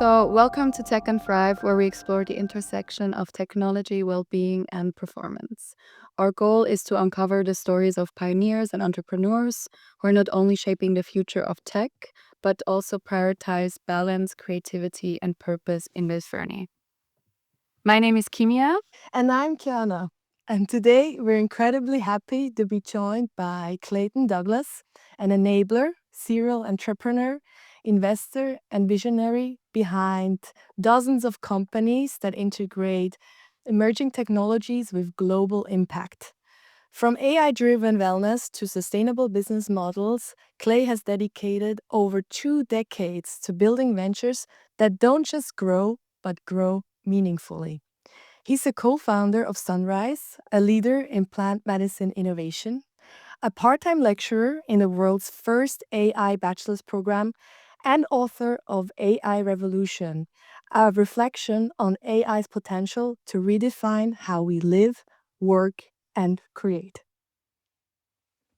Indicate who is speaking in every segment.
Speaker 1: So, welcome to Tech and Thrive, where we explore the intersection of technology, well being, and performance. Our goal is to uncover the stories of pioneers and entrepreneurs who are not only shaping the future of tech, but also prioritize balance, creativity, and purpose in this journey. My name is Kimia.
Speaker 2: And I'm Kiana. And today we're incredibly happy to be joined by Clayton Douglass, an enabler, serial entrepreneur, investor, and visionary behind dozens of companies that integrate emerging technologies with global impact. From AI driven wellness to sustainable business models, Clay has dedicated over 2 decades to building ventures that don't just grow, but grow meaningfully. He's a co founder of Sunrise, a leader in plant medicine innovation, a part time lecturer in the world's first AI bachelor's program, and author of AI Revolution, a reflection on AI's potential to redefine how we live, work, and create.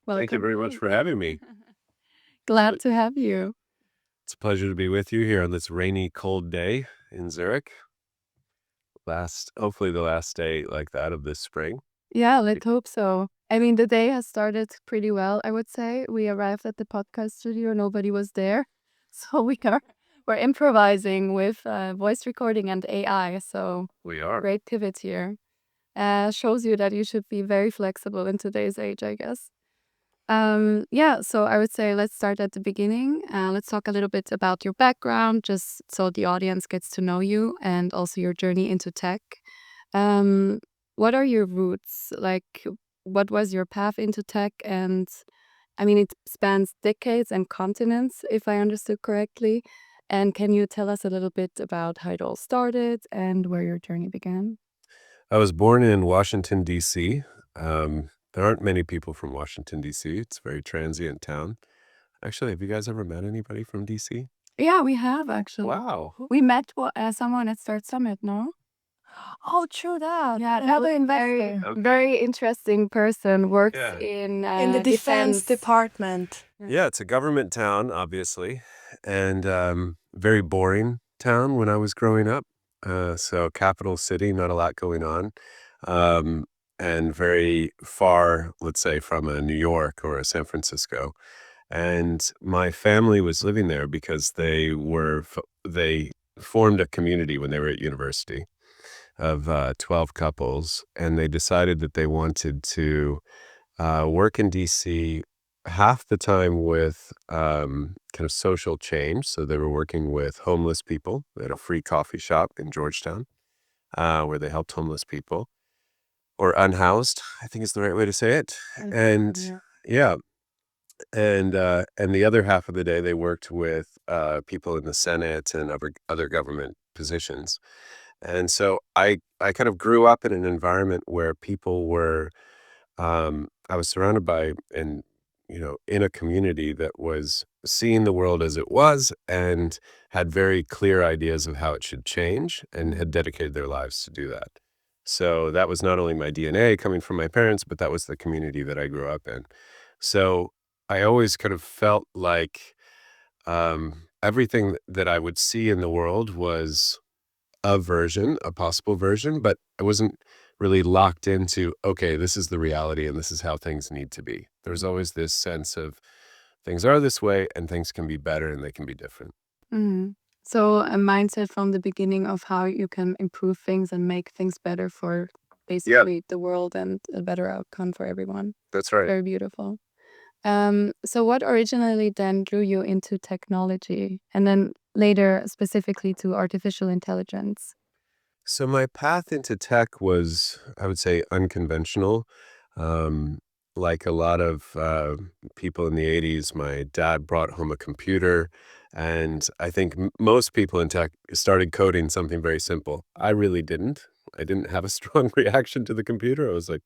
Speaker 3: Thank you
Speaker 1: Welcome.
Speaker 3: very much for having me.
Speaker 1: Glad to have you.
Speaker 3: It's a pleasure to be with you here on this rainy, cold day in Zurich. Hopefully the last day like that of this spring.
Speaker 1: Yeah, let's hope so. I mean, the day has started pretty well, I would say. We arrived at the podcast studio, nobody was there. So we're improvising with voice recording and AI. So
Speaker 3: We are.
Speaker 1: great pivot here. Shows you that you should be very flexible in today's age, I guess. Yeah, so I would say let's start at the beginning. Let's talk a little bit about your background, just so the audience gets to know you and also your journey into tech. Um, what are your roots? Like, what was your path into tech? And I mean, it spans decades and continents, if I understood correctly. And can you tell us a little bit about how it all started and where your journey began?
Speaker 3: I was born in Washington, D.C. There aren't many people from Washington, D.C. It's a very transient town. Actually, have you guys ever met anybody from D.C.?
Speaker 1: Yeah, we have actually.
Speaker 3: Wow.
Speaker 1: We met someone at Start Summit, no?
Speaker 2: Oh, true that.
Speaker 1: Yeah, that
Speaker 2: Another
Speaker 1: was
Speaker 2: investor
Speaker 3: Okay.
Speaker 1: very interesting person, works
Speaker 3: Yeah.
Speaker 2: in the defense department.
Speaker 3: Yeah, it's a government town, obviously, and very boring town when I was growing up. So capital city, not a lot going on, um, and very far, let's say, from a New York or a San Francisco. And my family was living there because they formed a community when they were at university of 12 couples, and they decided that they wanted to work in DC half the time with kind of social change. So they were working with homeless people. They had a free coffee shop in Georgetown where they helped homeless people or unhoused, I think is the right way to say it. And yeah, and the other half of the day they worked with people in the Senate and other government positions. And so I kind of grew up in an environment where people were I was surrounded by and in a community that was seeing the world as it was and had very clear ideas of how it should change and had dedicated their lives to do that. So that was not only my DNA coming from my parents, but that was the community that I grew up in. So I always kind of felt like everything that I would see in the world was a possible version, but I wasn't really locked into, okay, this is the reality and this is how things need to be. There's always this sense of things are this way and things can be better and they can be different.
Speaker 1: Mhm. So a mindset from the beginning of how you can improve things and make things better for basically the world and a better outcome for everyone.
Speaker 3: That's right.
Speaker 1: Very beautiful. So what originally then drew you into technology and then later specifically to artificial intelligence?
Speaker 3: So my path into tech was, I would say, unconventional. Um, like a lot of people in the 80s, my dad brought home a computer, and I think most people in tech started coding something very simple. I really didn't. I didn't have a strong reaction to the computer. I was like,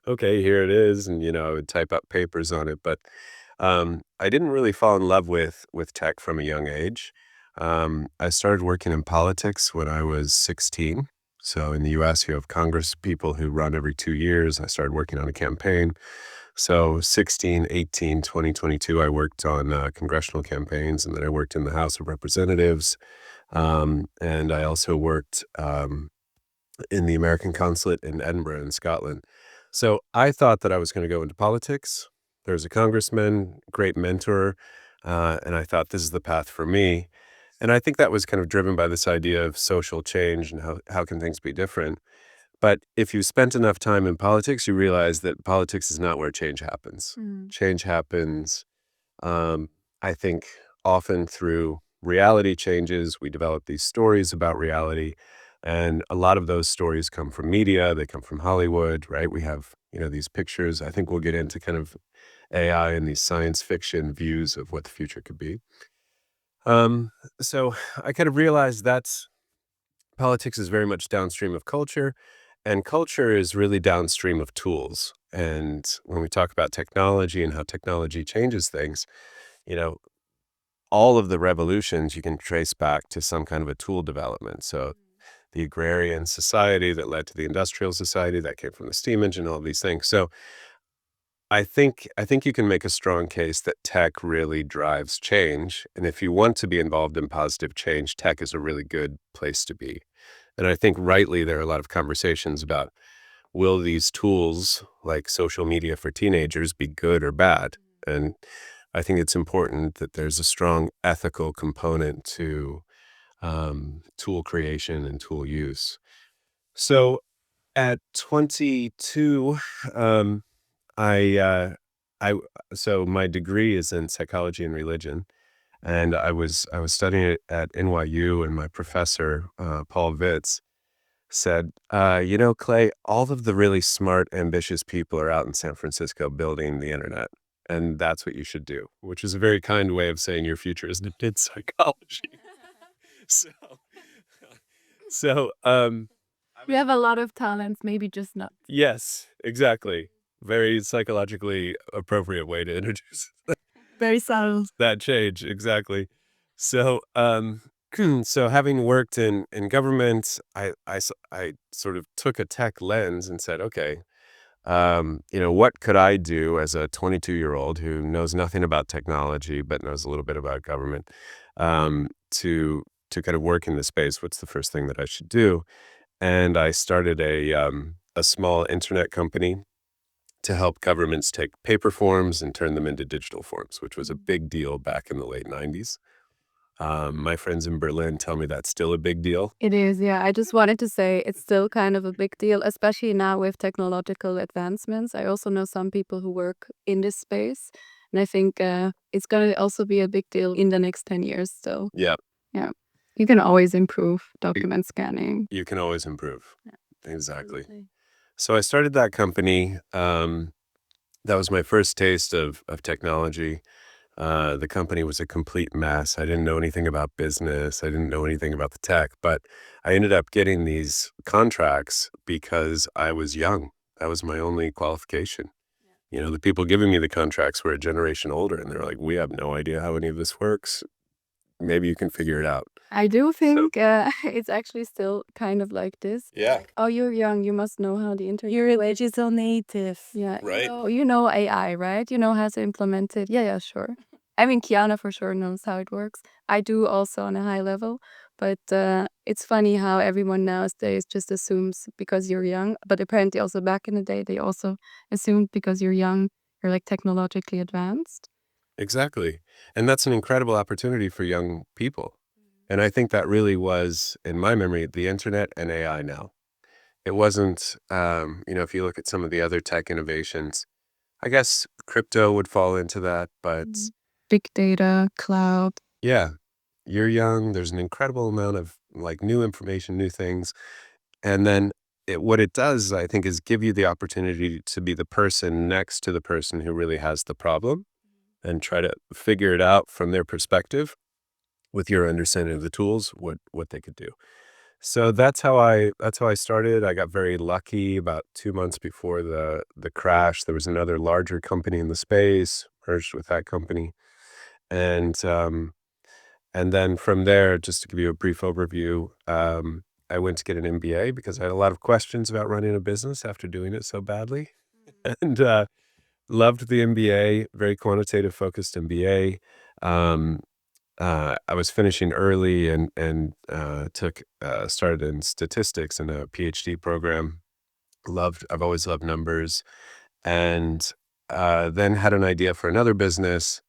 Speaker 3: okay, here it is, and I would type up papers on it. But I didn't really fall in love with tech from a young age. I started working in politics when I was 16. So in the US, you have Congress people who run every 2 years. I started working on a campaign. So 16, 18, 2022, I worked on congressional campaigns, and then I worked in the House of Representatives. And I also worked in the American consulate in Edinburgh in Scotland. So I thought that I was going to go into politics. There was a congressman, great mentor, and I thought this is the path for me. And I think that was kind of driven by this idea of social change and how can things be different. But if you spent enough time in politics, you realize that politics is not where change happens.
Speaker 1: Mm.
Speaker 3: Change happens, I think, often through reality changes. We develop these stories about reality, and a lot of those stories come from media. They come from Hollywood, right? We have, these pictures. I think we'll get into kind of AI and these science fiction views of what the future could be. So I kind of realized that's politics is very much downstream of culture, and culture is really downstream of tools. And when we talk about technology and how technology changes things, you know, all of the revolutions you can trace back to some kind of a tool development. So the agrarian society that led to the industrial society that came from the steam engine, all of these things. So I think you can make a strong case that tech really drives change. And if you want to be involved in positive change, tech is a really good place to be. And I think rightly there are a lot of conversations about, will these tools like social media for teenagers be good or bad? And I think it's important that there's a strong ethical component to tool creation and tool use. So at 22, um, I, uh, I, so my degree is in psychology and religion, and I was studying it at NYU, and my professor, Paul Vitz, said, Clay, all of the really smart, ambitious people are out in San Francisco building the internet. And that's what you should do, which is a very kind way of saying your future is in psychology. So, so
Speaker 1: We have a lot of talents, maybe just not.
Speaker 3: yes, exactly. Very psychologically appropriate way to introduce
Speaker 2: Very subtle.
Speaker 3: that change. Exactly. So, so having worked in government, I sort of took a tech lens and said, okay, what could I do as a 22-year-old who knows nothing about technology but knows a little bit about government, to kind of work in the space? What's the first thing that I should do? And I started a small internet company to help governments take paper forms and turn them into digital forms, which was a big deal back in the late 90s. My friends in Berlin tell me that's still a big deal.
Speaker 1: It is, yeah. I just wanted to say it's still kind of a big deal, especially now with technological advancements. I also know some people who work in this space, and I think it's going to also be a big deal in the next 10 years. So,
Speaker 3: Yeah,
Speaker 1: yeah, you can always improve document scanning.
Speaker 3: you can always improve.
Speaker 1: Yeah,
Speaker 3: Exactly.
Speaker 1: absolutely.
Speaker 3: So I started that company. That was my first taste of technology. The company was a complete mess. I didn't know anything about business. I didn't know anything about the tech, but I ended up getting these contracts because I was young. That was my only qualification. The people giving me the contracts were a generation older, and they're like, we have no idea how any of this works. Maybe you can figure it out.
Speaker 1: I do think it's actually still kind of like this.
Speaker 3: Yeah.
Speaker 1: Like, oh, you're young, you must know how the internet.
Speaker 2: You're a digital native.
Speaker 1: Yeah,
Speaker 3: Right.
Speaker 1: you know AI, right? You know how to implement it. Yeah, yeah, sure. I mean, Kiana for sure knows how it works. I do also on a high level, but it's funny how everyone nowadays just assumes because you're young. But apparently, also back in the day, they also assumed because you're young, you're like technologically advanced.
Speaker 3: Exactly. And that's an incredible opportunity for young people. And I think that really was, in my memory, the internet and AI now. It wasn't, if you look at some of the other tech innovations, I guess crypto would fall into that. But
Speaker 1: Big data, cloud.
Speaker 3: yeah, you're young. There's an incredible amount of like new information, new things. And then what it does, I think, is give you the opportunity to be the person next to the person who really has the problem and try to figure it out from their perspective with your understanding of the tools, what they could do. So that's how I started. I got very lucky. About 2 months before the crash, there was another larger company in the space, merged with that company. And then from there, just to give you a brief overview, I went to get an MBA because I had a lot of questions about running a business after doing it so badly. And loved the MBA, very quantitative focused MBA. Um, I was finishing early and started in statistics in a PhD program. I've always loved numbers, and then had an idea for another business.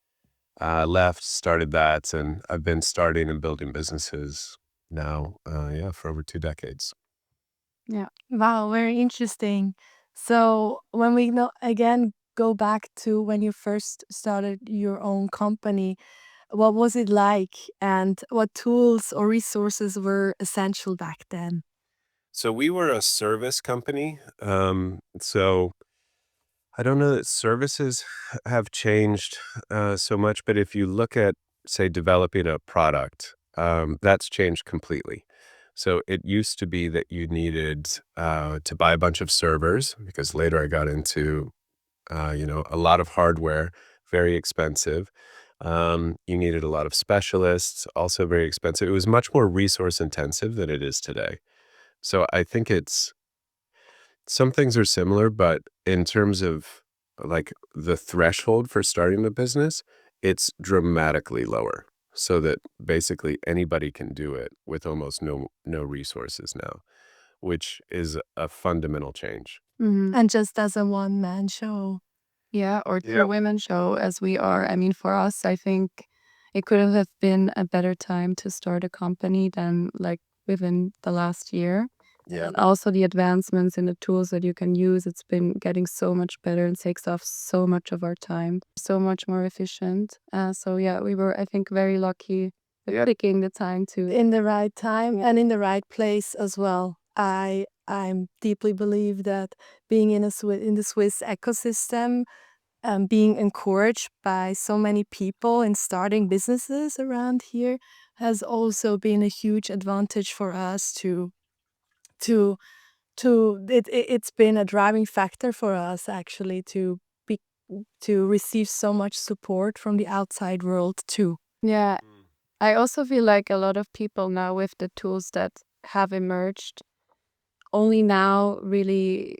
Speaker 3: Left, started that, and I've been starting and building businesses now, yeah, for over 2 decades.
Speaker 1: Yeah.
Speaker 2: Wow, very interesting. So when we again go back to when you first started your own company, what was it like and what tools or resources were essential back then?
Speaker 3: So we were a service company. So I don't know that services have changed so much, but if you look at, say, developing a product, that's changed completely. So it used to be that you needed to buy a bunch of servers, because later I got into, a lot of hardware, very expensive. You needed a lot of specialists, also very expensive. It was much more resource intensive than it is today. So I think some things are similar, but in terms of like the threshold for starting a business, it's dramatically lower. So that basically anybody can do it with almost no resources now, which is a fundamental change.
Speaker 1: Mhm.
Speaker 2: And just as a one-man show.
Speaker 1: Yeah, or
Speaker 3: Yeah.
Speaker 1: two-women show as we are. I mean, for us, I think it couldn't have been a better time to start a company than, like, within the last year.
Speaker 3: Yeah.
Speaker 1: And also the advancements in the tools that you can use, it's been getting so much better and takes off so much of our time, so much more efficient. So yeah, we were, I think, very lucky with
Speaker 3: Yeah.
Speaker 1: picking the time to.
Speaker 2: In the right time and in the right place as well. I deeply believe that being in the Swiss ecosystem, being encouraged by so many people in starting businesses around here has also been a huge advantage for us to it's been a driving factor for us actually be to receive so much support from the outside world too.
Speaker 1: Yeah, I also feel like a lot of people now with the tools that have emerged only now really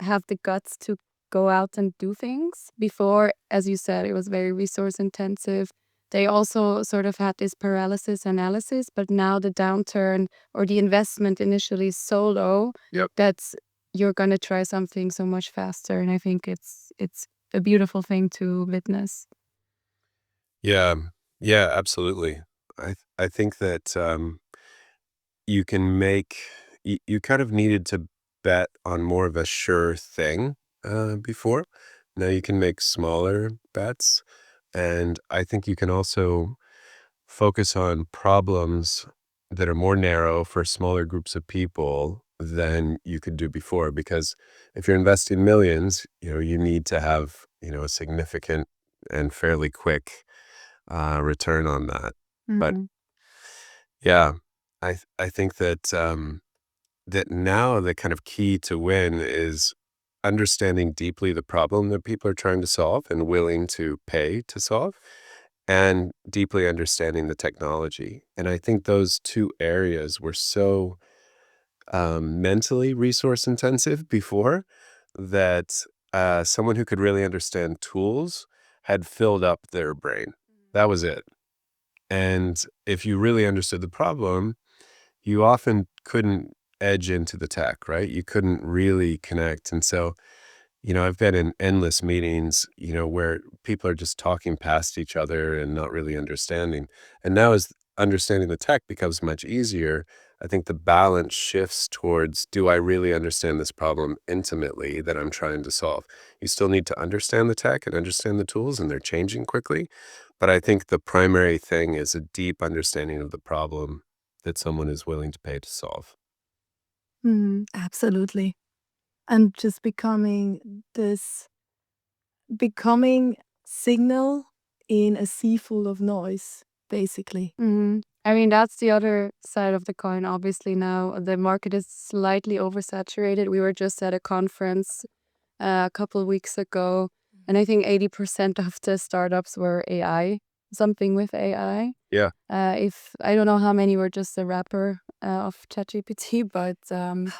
Speaker 1: have the guts to go out and do things. Before, as you said, it was very resource intensive. They also sort of had this paralysis analysis, but now the downturn or the investment initially is so low
Speaker 3: Yep.
Speaker 1: that you're gonna try something so much faster. And I think it's a beautiful thing to witness.
Speaker 3: Yeah. Yeah, absolutely. I think that you can make you kind of needed to bet on more of a sure thing before. Now you can make smaller bets, and I think you can also focus on problems that are more narrow for smaller groups of people than you could do before. Because if you're investing millions, you need to have, a significant and fairly quick return on that. But
Speaker 1: Mhm.
Speaker 3: yeah, I think that that now the kind of key to win is understanding deeply the problem that people are trying to solve and willing to pay to solve, and deeply understanding the technology. And I think those two areas were so mentally resource intensive before that someone who could really understand tools had filled up their brain. That was it. And if you really understood the problem, you often couldn't edge into the tech, right? You couldn't really connect. And so, I've been in endless meetings, where people are just talking past each other and not really understanding. And now, as understanding the tech becomes much easier, I think the balance shifts towards, do I really understand this problem intimately that I'm trying to solve? You still need to understand the tech and understand the tools, and they're changing quickly. But I think the primary thing is a deep understanding of the problem that someone is willing to pay to solve.
Speaker 2: Mhm, absolutely. And just becoming signal in a sea full of noise, basically.
Speaker 1: Mhm. I mean, that's the other side of the coin. Obviously, now the market is slightly oversaturated. We were just at a conference a couple weeks ago, and I think 80% of the startups were AI, something with AI.
Speaker 3: Yeah.
Speaker 1: If I don't know how many were just a wrapper of ChatGPT, but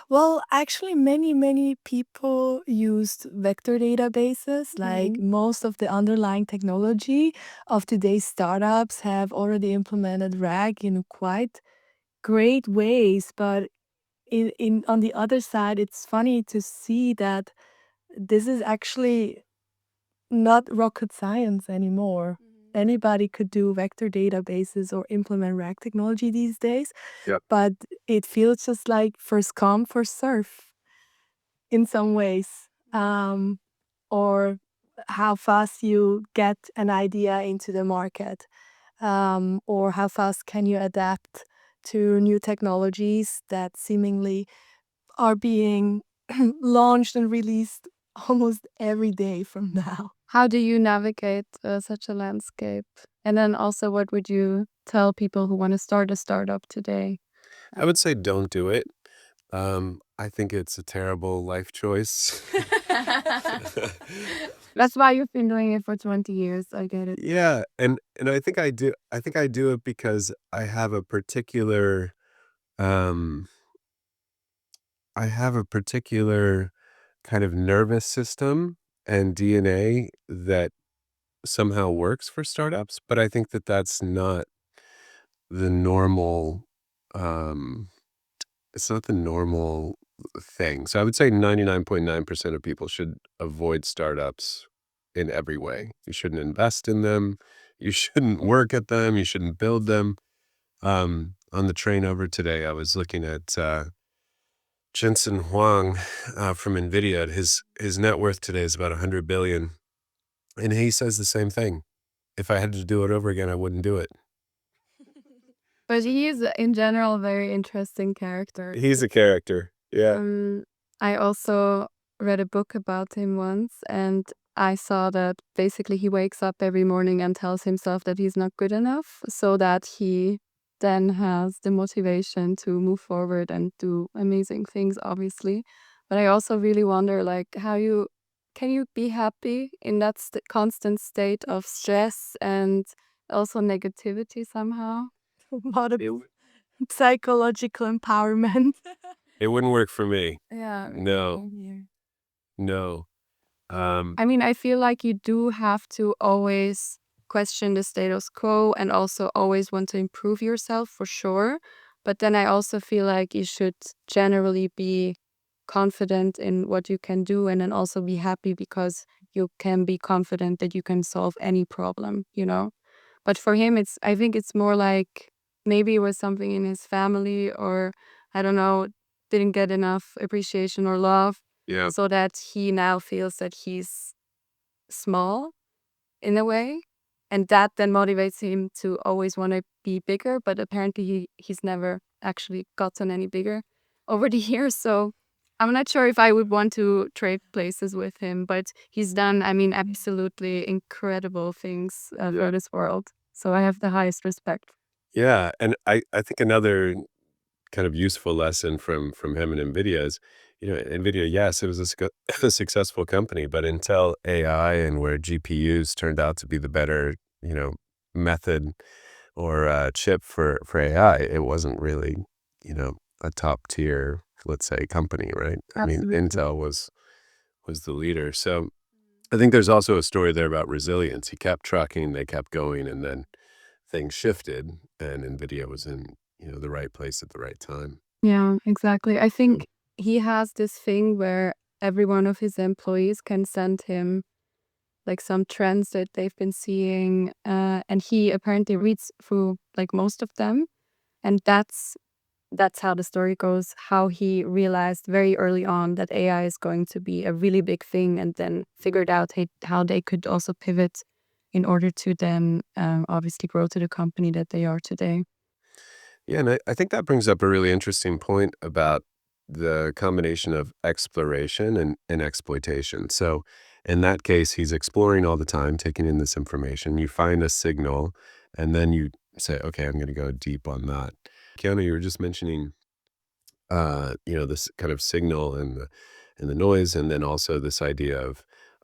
Speaker 2: Well, actually, many people used vector databases. Like most of the underlying technology of today's startups have already implemented RAG in quite great ways. But in on the other side, it's funny to see that this is actually not rocket science anymore. Anybody could do vector databases or implement RAG technology these days.
Speaker 3: Yep.
Speaker 2: But it feels just like first come, first serve in some ways. Or how fast you get an idea into the market, or how fast can you adapt to new technologies that seemingly are being launched and released almost every day from now.
Speaker 1: how do you navigate such a landscape? And then also, what would you tell people who want to start a startup today?
Speaker 3: I would say don't do it. I think it's a terrible life choice.
Speaker 1: That's why you've been doing it for 20 years. I get it.
Speaker 3: Yeah, and I think I do. I think I do it because um, I have a particular kind of nervous system and DNA that somehow works for startups, but I think that that's not the normal. Um, it's not the normal thing. So I would say 99.9% of people should avoid startups in every way. You shouldn't invest in them. You shouldn't work at them. You shouldn't build them. On the train over today, I was looking at Jensen Huang from NVIDIA. His net worth today is about 100 billion. And he says the same thing. If I had to do it over again, I wouldn't do it.
Speaker 1: But he is, in general, a very interesting character.
Speaker 3: He's a character. Yeah.
Speaker 1: I also read a book about him once, and I saw that basically he wakes up every morning and tells himself that he's not good enough, so that he then has the motivation to move forward and do amazing things, obviously. But I also really wonder, like, how you can you be happy in that constant state of stress and also negativity somehow?
Speaker 2: A lot of
Speaker 3: It, w-
Speaker 2: psychological empowerment.
Speaker 3: it wouldn't work for me.
Speaker 1: Yeah.
Speaker 3: No, no.
Speaker 1: I mean, I feel like you do have to always question the status quo and also always want to improve yourself for sure. But then I also feel like you should generally be confident in what you can do and then also be happy because you can be confident that you can solve any problem, you know? But for him, I think it's more like maybe it was something in his family or I don't know, didn't get enough appreciation or love
Speaker 3: Yeah.
Speaker 1: so that he now feels that he's small in a way. And that then motivates him to always want to be bigger. But apparently he's never actually gotten any bigger over the years. So I'm not sure if I would want to trade places with him. But he's done, I mean, absolutely incredible things for this world. So I have the highest respect.
Speaker 3: Yeah. And I think another kind of useful lesson from him and NVIDIA is, NVIDIA, yes, it was a successful company, but until AI and where GPUs turned out to be the better, method or chip for AI, it wasn't really, a top tier, let's say, company, right? I mean,
Speaker 1: Absolutely.
Speaker 3: Intel was the leader. So I think there's also a story there about resilience. He kept trucking, they kept going, and then things shifted, and NVIDIA was in, the right place at the right time.
Speaker 1: Yeah, exactly. I think he has this thing where every one of his employees can send him like some trends that they've been seeing, and he apparently reads through like most of them, and that's how the story goes. How he realized very early on that AI is going to be a really big thing, and then figured out how they could also pivot in order to then obviously grow to the company that they are today.
Speaker 3: Yeah, and I think that brings up a really interesting point about the combination of exploration and exploitation. So in that case, he's exploring all the time, taking in this information. You find a signal, and then you say, okay, I'm going to go deep on that. Kiana, you were just mentioning, this kind of signal and the noise, and then also this idea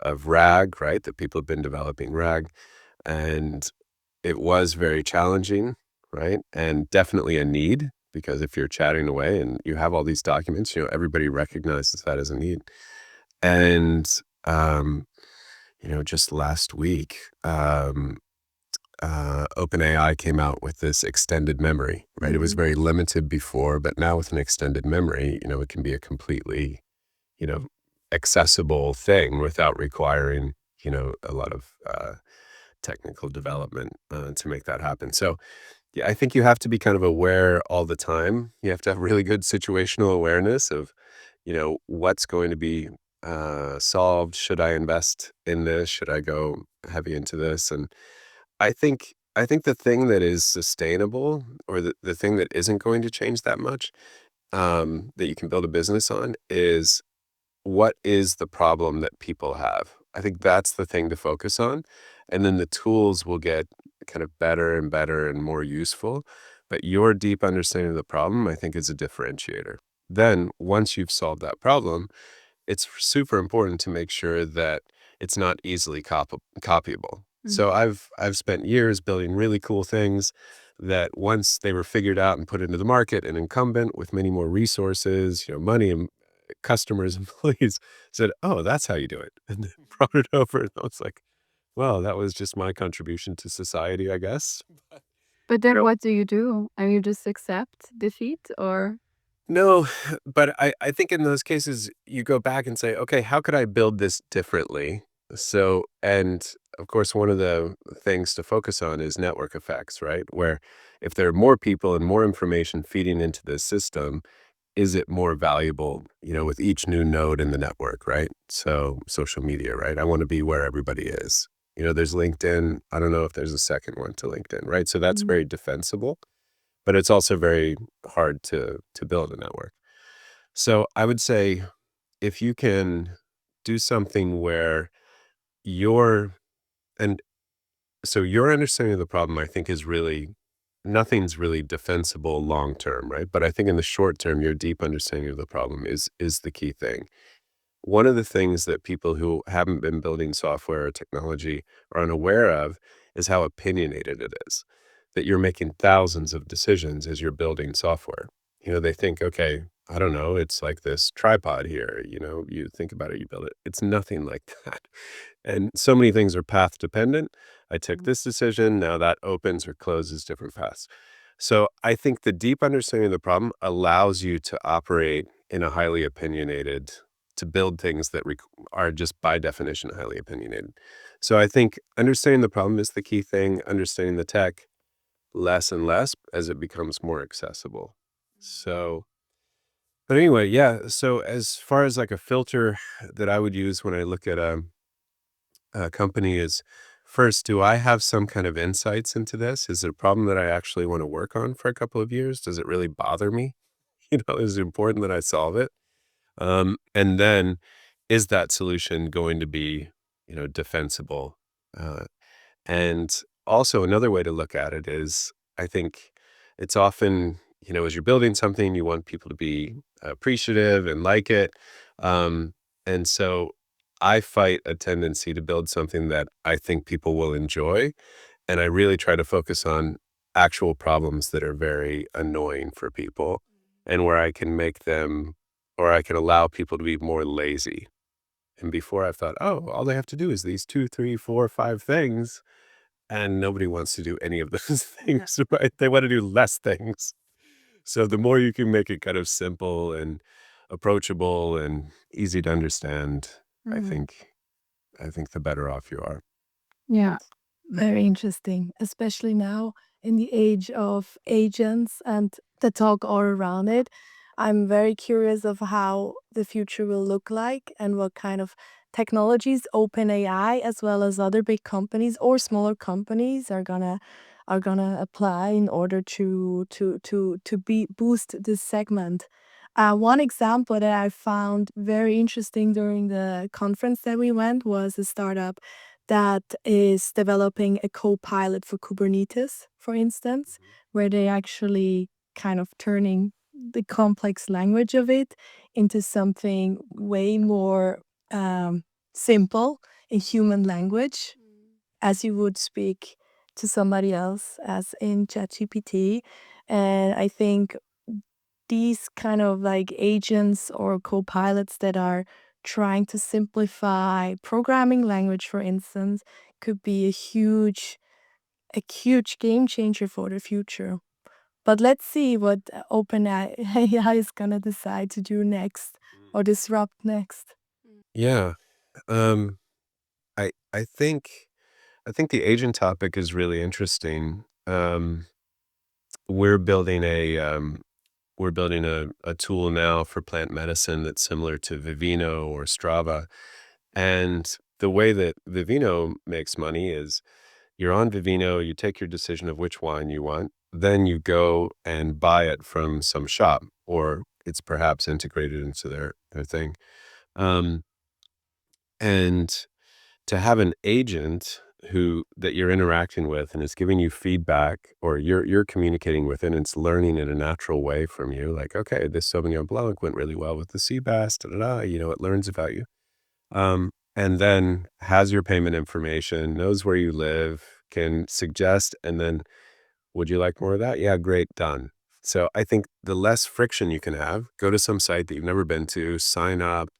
Speaker 3: of RAG, right? That people have been developing RAG, and it was very challenging, right? And definitely a need because if you're chatting away and you have all these documents, everybody recognizes that as a need. And, um, just last week, OpenAI came out with this extended memory, right? It was very limited before, but now with an extended memory, it can be a completely, you know, accessible thing without requiring, a lot of technical development to make that happen. So, yeah, I think you have to be kind of aware all the time. You have to have really good situational awareness of, what's going to be solved. Should I invest in this? Should I go heavy into this? And I think the thing that is sustainable, or the thing that isn't going to change that much, that you can build a business on, is what is the problem that people have? I think that's the thing to focus on. And then the tools will get kind of better and better and more useful. But your deep understanding of the problem, I think, is a differentiator. Then, once you've solved that problem, it's super important to make sure that it's not easily copyable. So I've spent years building really cool things that once they were figured out and put into the market, an incumbent with many more resources, money and customers, employees said, "Oh, that's how you do it," and then brought it over. And I was like, "Well, that was just my contribution to society, I guess."
Speaker 1: But then what do you do? And you just accept defeat or
Speaker 3: No, but I think in those cases, you go back and say, okay, how could I build this differently? So, and of course, one of the things to focus on is network effects, right? Where if there are more people and more information feeding into the system, is it more valuable, with each new node in the network, right? So, social media, right? I want to be where everybody is. There's LinkedIn. I don't know if there's a second one to LinkedIn, right? So that's very defensible, but it's also very hard to build a network. So I would say if you can do something where your and so your understanding of the problem, I think, is really nothing's really defensible long term, right? But I think in the short term, your deep understanding of the problem is the key thing. One of the things that people who haven't been building software or technology are unaware of is how opinionated it is. That you're making thousands of decisions as you're building software. They think, okay, I don't know, it's like this tripod here. You think about it, you build it. It's nothing like that. And so many things are path dependent. I took this decision, now that opens or closes different paths. So I think the deep understanding of the problem allows you to operate in a highly opinionated, to build things that are just by definition highly opinionated. So I think understanding the problem is the key thing, understanding the tech less and less as it becomes more accessible. So, but anyway, yeah. So as far as like a filter that I would use when I look at a company is, first, do I have some kind of insights into this? Is it a problem that I actually want to work on for a couple of years? Does it really bother me? Is it important that I solve it? And then is that solution going to be, defensible? Uh, and also another way to look at it is, I think it's often, as you're building something, you want people to be appreciative and like it. And so I fight a tendency to build something that I think people will enjoy. And I really try to focus on actual problems that are very annoying for people, and where I can make them, or I can allow people to be more lazy. And before I thought, oh, all they have to do is these 2, 3, 4, 5 things. And nobody wants to do any of those things, right? They want to do less things. So the more you can make it kind of simple and approachable and easy to understand, I think I think the better off you are.
Speaker 1: yeah.
Speaker 2: Very interesting, especially now in the age of agents and the talk all around it. I'm very curious of how the future will look like and what kind of technologies OpenAI as well as other big companies or smaller companies are gonna apply in order to be boost this segment. One example that I found very interesting during the conference that we went was a startup that is developing a co-pilot for Kubernetes, for instance, where they actually kind of turning the complex language of it into something way more simple in human language, as you would speak to somebody else, as in ChatGPT. And I think these kind of like agents or co-pilots that are trying to simplify programming language, for instance, could be a huge game changer for the future. But let's see what OpenAI is gonna decide to do next or disrupt next.
Speaker 3: Yeah. Um, I think the agent topic is really interesting. We're building a tool now for plant medicine that's similar to Vivino or Strava. And the way that Vivino makes money is you're on Vivino, you take your decision of which wine you want, then you go and buy it from some shop, or it's perhaps integrated into their thing. Um, and to have an agent who that you're interacting with and is giving you feedback, or you're communicating with it and it's learning in a natural way from you, like, okay, this Sauvignon Blanc went really well with the sea bass, da da da, it learns about you. And then has your payment information, knows where you live, can suggest, and then would you like more of that? Yeah, great, done. So I think the less friction you can have, go to some site that you've never been to, sign up,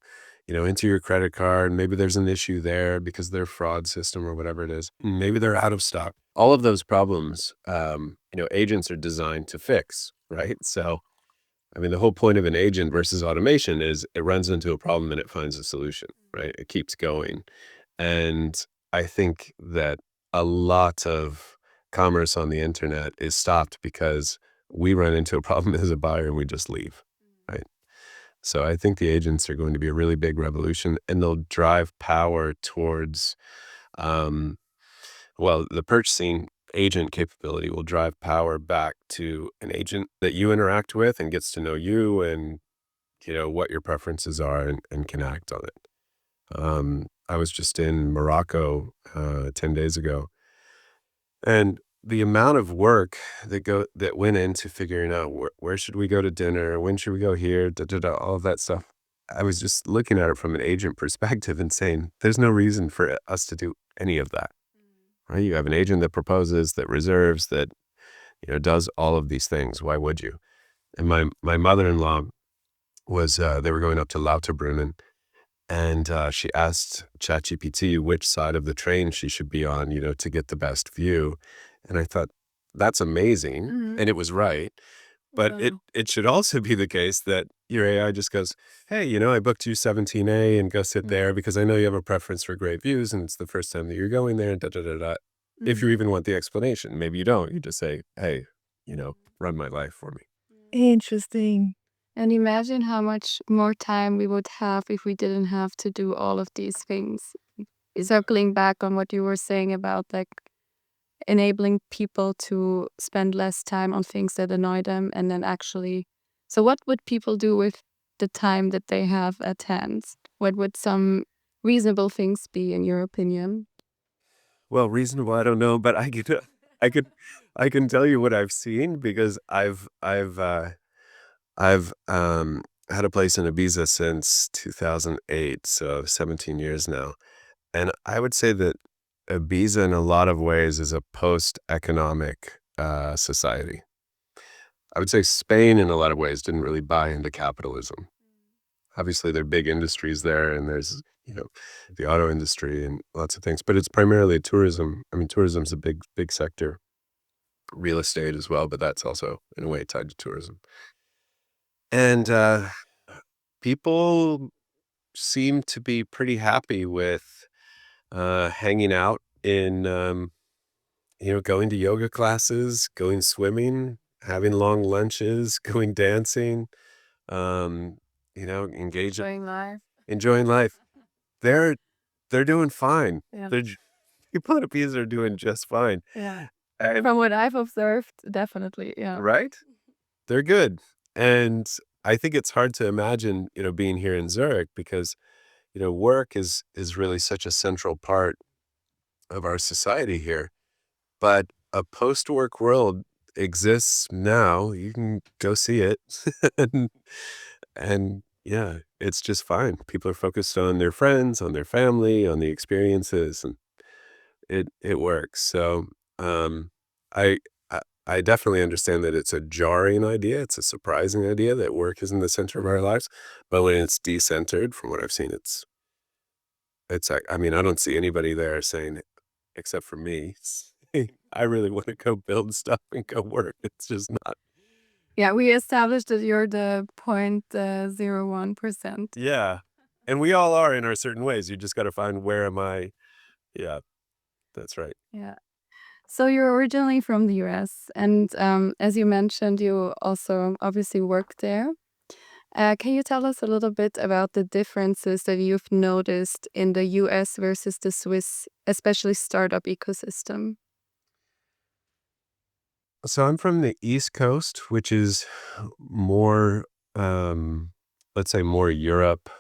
Speaker 3: enter your credit card. Maybe there's an issue there because of their fraud system or whatever it is. Maybe they're out of stock. All of those problems, agents are designed to fix, right? So, I mean, the whole point of an agent versus automation is it runs into a problem and it finds a solution, right? It keeps going. And I think that a lot of commerce on the internet is stopped because we run into a problem as a buyer and we just leave, right? So I think the agents are going to be a really big revolution, and they'll drive power towards, um, the purchasing agent capability will drive power back to an agent that you interact with and gets to know you and, what your preferences are and can act on it. I was just in Morocco 10 days ago, and the amount of work that went into figuring out where should we go to dinner, when should we go here, da, da, da, all of that stuff. I was just looking at it from an agent perspective and saying, there's no reason for us to do any of that, right? You have an agent that proposes, that reserves, that, does all of these things. Why would you? And my mother-in-law they were going up to Lauterbrunnen, and she asked ChatGPT which side of the train she should be on, to get the best view. And I thought, that's amazing. And it was right. But it should also be the case that your AI just goes, hey, I booked you 17A and go sit there because I know you have a preference for great views and it's the first time that you're going there and da da da da. If you even want the explanation, maybe you don't. You just say, hey, run my life for me.
Speaker 2: Interesting.
Speaker 1: And imagine how much more time we would have if we didn't have to do all of these things. Circling back on what you were saying about like enabling people to spend less time on things that annoy them and then actually. So, what would people do with the time that they have at hand? What would some reasonable things be, in your opinion?
Speaker 3: Well, reasonable, I don't know, but I could, I can tell you what I've seen because I've had a place in Ibiza since 2008, so 17 years now. And I would say that Ibiza, in a lot of ways, is a post-economic society. I would say Spain, in a lot of ways, didn't really buy into capitalism. Obviously, there are big industries there, and there's, the auto industry and lots of things, but it's primarily tourism. I mean, tourism's a big, big sector. Real estate as well, but that's also, in a way, tied to tourism. And people seem to be pretty happy with hanging out in, going to yoga classes, going swimming, having long lunches, going dancing, engaging,
Speaker 1: Enjoying life.
Speaker 3: enjoying life. They're they're doing fine.
Speaker 1: Yeah.
Speaker 3: People at Ibiza are doing just fine.
Speaker 1: Yeah.
Speaker 3: And
Speaker 1: From what I've observed, definitely. Yeah.
Speaker 3: right? They're good. And I think it's hard to imagine, being here in Zurich because, work is really such a central part of our society here. But a post-work world exists now. You can go see it. and, and yeah, it's just fine. People are focused on their friends, on their family, on the experiences, and it works. So um, I, I I definitely understand that it's a jarring idea. It's a surprising idea that work is in the center of our lives. But when it's decentered, from what I've seen, it's like, I mean, I don't see anybody there saying, except for me, I really want to go build stuff and go work. It's just not.
Speaker 1: Yeah, we established that you're the 0.01%.
Speaker 3: Yeah. And we all are in our certain ways. You just got to find where am I? Yeah, that's right.
Speaker 1: Yeah. So you're originally from the US, and as you mentioned, you also obviously work there. Can you tell us a little bit about the differences that you've noticed in the US versus the Swiss, especially startup ecosystem?
Speaker 3: So I'm from the East Coast, which is more, um, let's say, more Europe,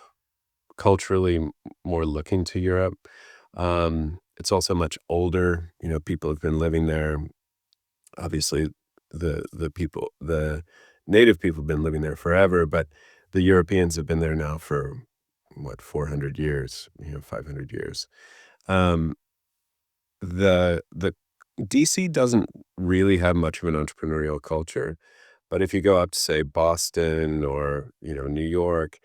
Speaker 3: culturally more looking to Europe. It's also much older. People have been living there. Obviously, the native people have been living there forever, but the Europeans have been there now for what, 400 years, 500 years. Um, the DC doesn't really have much of an entrepreneurial culture, but if you go up to say Boston or New York,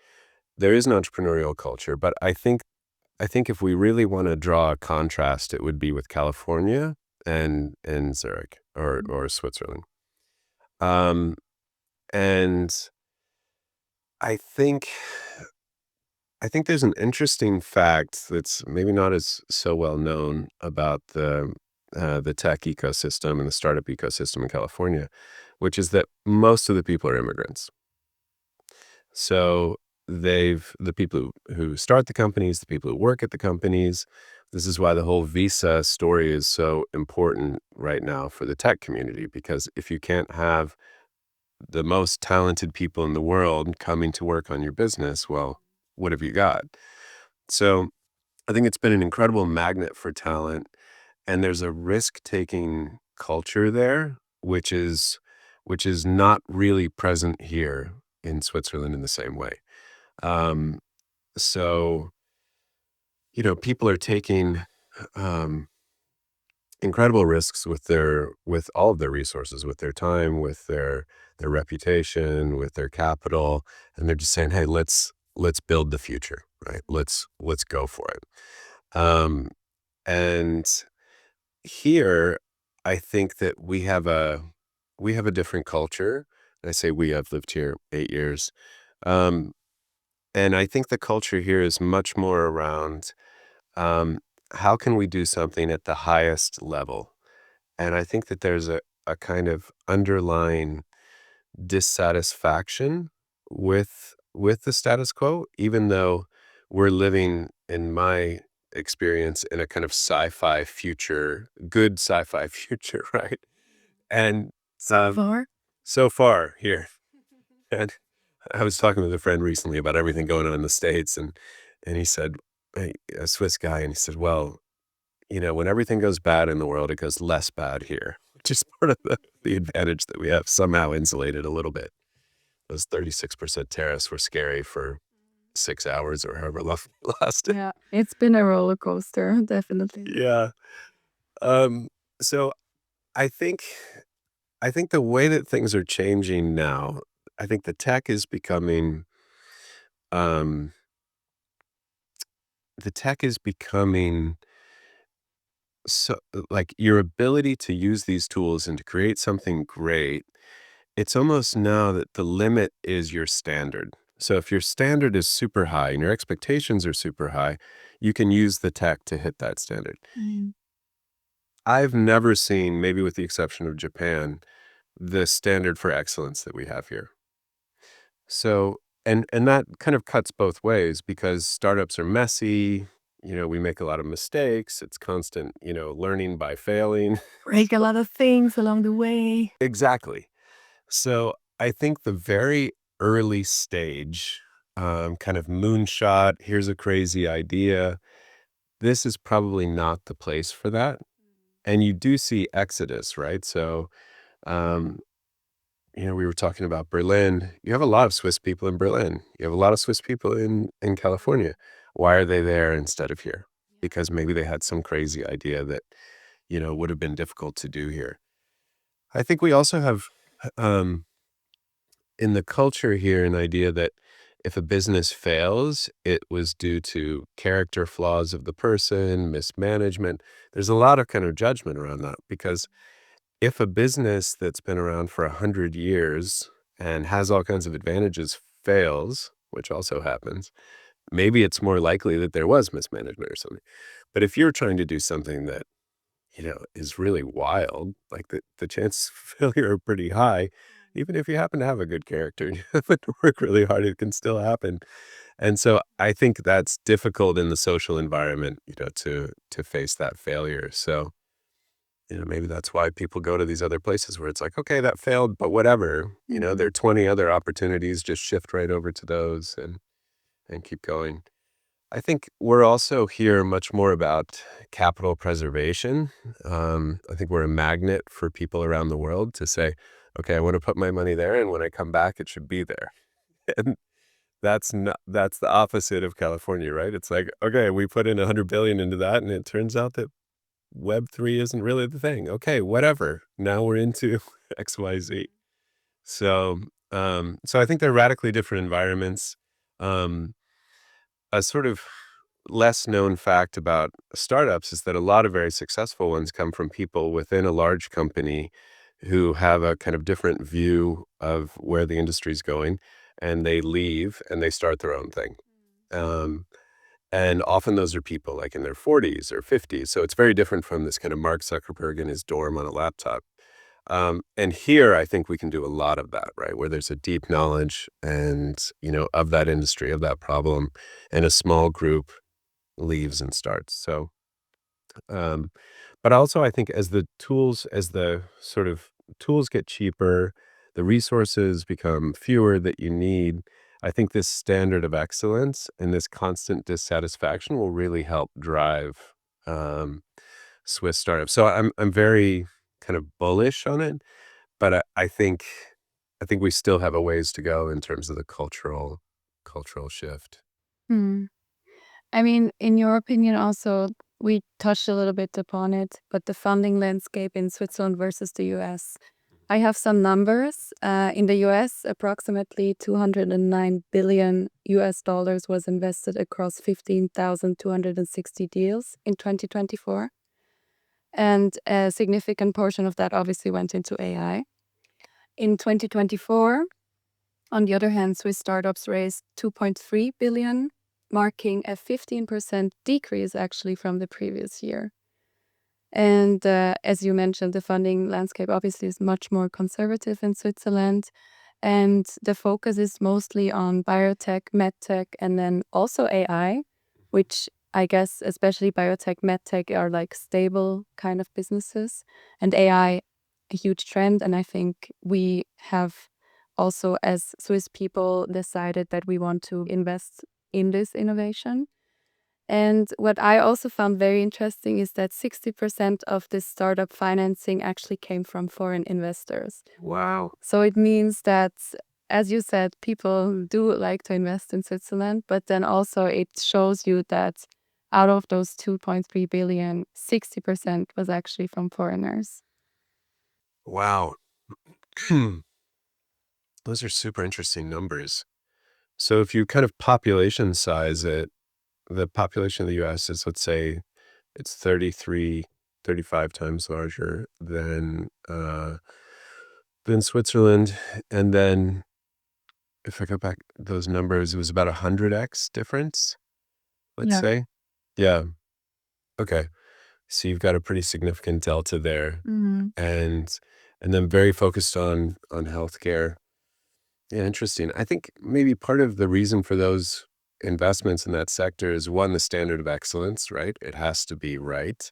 Speaker 3: there is an entrepreneurial culture. But I think if we really want to draw a contrast, it would be with California and Zurich or Switzerland. Um, and I think I think there's an interesting fact that's maybe not as so well known about the tech ecosystem and the startup ecosystem in California, which is that most of the people are immigrants. So the people who start the companies, the people who work at the companies. This is why the whole visa story is so important right now for the tech community, because if you can't have the most talented people in the world coming to work on your business, well, what have you got? So I think it's been an incredible magnet for talent, and there's a risk-taking culture there, which is not really present here in Switzerland in the same way. Um, so, people are taking um, incredible risks with all of their resources, with their time, with their reputation, with their capital, and they're just saying, "Hey, let's build the future, right? Let's go for it." Um, and here, I think that we have a different culture. And I say we. I've lived here 8 years, um, and I think the culture here is much more around um, how can we do something at the highest level. And I think that there's a kind of underlying dissatisfaction with the status quo, even though we're living, in my experience, in a kind of sci-fi future, good sci-fi future, right? And
Speaker 2: So far?
Speaker 3: so far here, and I was talking with a friend recently about everything going on in the States, and he said, hey, a Swiss guy, and he said, well, when everything goes bad in the world, it goes less bad here, which is part of the advantage that we have somehow insulated a little bit. Those 36% tariffs were scary for 6 hours or however long it lasted.
Speaker 1: Yeah, it's been a roller coaster, definitely.
Speaker 3: Yeah. Um, so I think I think the way that things are changing now, I think the tech is becoming um, the tech is becoming so like your ability to use these tools and to create something great. It's almost now that the limit is your standard. So if your standard is super high and your expectations are super high, you can use the tech to hit that standard.
Speaker 2: Mm.
Speaker 3: I've never seen, maybe with the exception of Japan, the standard for excellence that we have here. So, and that kind of cuts both ways because startups are messy. We make a lot of mistakes. It's constant, learning by failing.
Speaker 2: Break a lot of things along the way.
Speaker 3: Exactly. So I think the very early stage, kind of moonshot, here's a crazy idea, this is probably not the place for that. And you do see exodus, right? So, um, we were talking about Berlin. You have a lot of Swiss people in Berlin. You have a lot of Swiss people in California. Why are they there instead of here? Because maybe they had some crazy idea that, would have been difficult to do here. I think we also have um, in the culture here an idea that if a business fails, it was due to character flaws of the person, mismanagement. There's a lot of kind of judgment around that because if a business that's been around for 100 years and has all kinds of advantages fails, which also happens, maybe it's more likely that there was mismanagement or something. But if you're trying to do something that, is really wild, like the chances of failure are pretty high. Even if you happen to have a good character and you happen to work really hard, it can still happen. And so I think that's difficult in the social environment, to face that failure. So, maybe that's why people go to these other places where it's like, okay, that failed, but whatever. There are 20 other opportunities, just shift right over to those and keep going. I think we're also here much more about capital preservation. I think we're a magnet for people around the world to say, okay, I want to put my money there, and when I come back, it should be there. And that's the opposite of California, right? It's like, okay, we put in 100 billion into that, and it turns out that Web3 isn't really the thing. Okay, whatever. Now we're into XYZ. So I think they're radically different environments. Um, a sort of less known fact about startups is that a lot of very successful ones come from people within a large company who have a kind of different view of where the industry is going, and they leave and they start their own thing. Um, and often those are people like in their 40s or 50s. So it's very different from this kind of Mark Zuckerberg in his dorm on a laptop. And here, I think we can do a lot of that, right? Where there's a deep knowledge and, of that industry, of that problem, and a small group leaves and starts. So, um, but also I think as the sort of tools get cheaper, the resources become fewer that you need. I think this standard of excellence and this constant dissatisfaction will really help drive um, Swiss startups. So I'm very kind of bullish on it, but I think we still have a ways to go in terms of the cultural shift.
Speaker 1: Hmm. I mean, in your opinion, also, we touched a little bit upon it, but the funding landscape in Switzerland versus the US. I have some numbers. In the US, approximately 209 billion US dollars was invested across 15,260 deals in 2024. And a significant portion of that obviously went into AI. In 2024, on the other hand, Swiss startups raised 2.3 billion, marking a 15% decrease actually from the previous year. And as you mentioned, the funding landscape obviously is much more conservative in Switzerland. And the focus is mostly on biotech, medtech, and then also AI, which I guess especially biotech, medtech are like stable kind of businesses. And AI, a huge trend. And I think we have also, as Swiss people, decided that we want to invest in this innovation. And what I also found very interesting is that 60% of this startup financing actually came from foreign investors.
Speaker 3: Wow.
Speaker 1: So it means that, as you said, people do like to invest in Switzerland, but then also it shows you that out of those 2.3 billion, 60% was actually from foreigners.
Speaker 3: Wow. Those are super interesting numbers. So if you kind of population size it, the population of the US is, let's say, it's 33, 35 times larger than Switzerland. And then if I go back those numbers, it was about 100x difference, let's
Speaker 1: Yeah.
Speaker 3: say. Yeah. Okay. So you've got a pretty significant delta there.
Speaker 1: Mm-hmm.
Speaker 3: And then very focused on healthcare. Yeah, interesting. I think maybe part of the reason for those investments in that sector is one, the standard of excellence, right? It has to be right.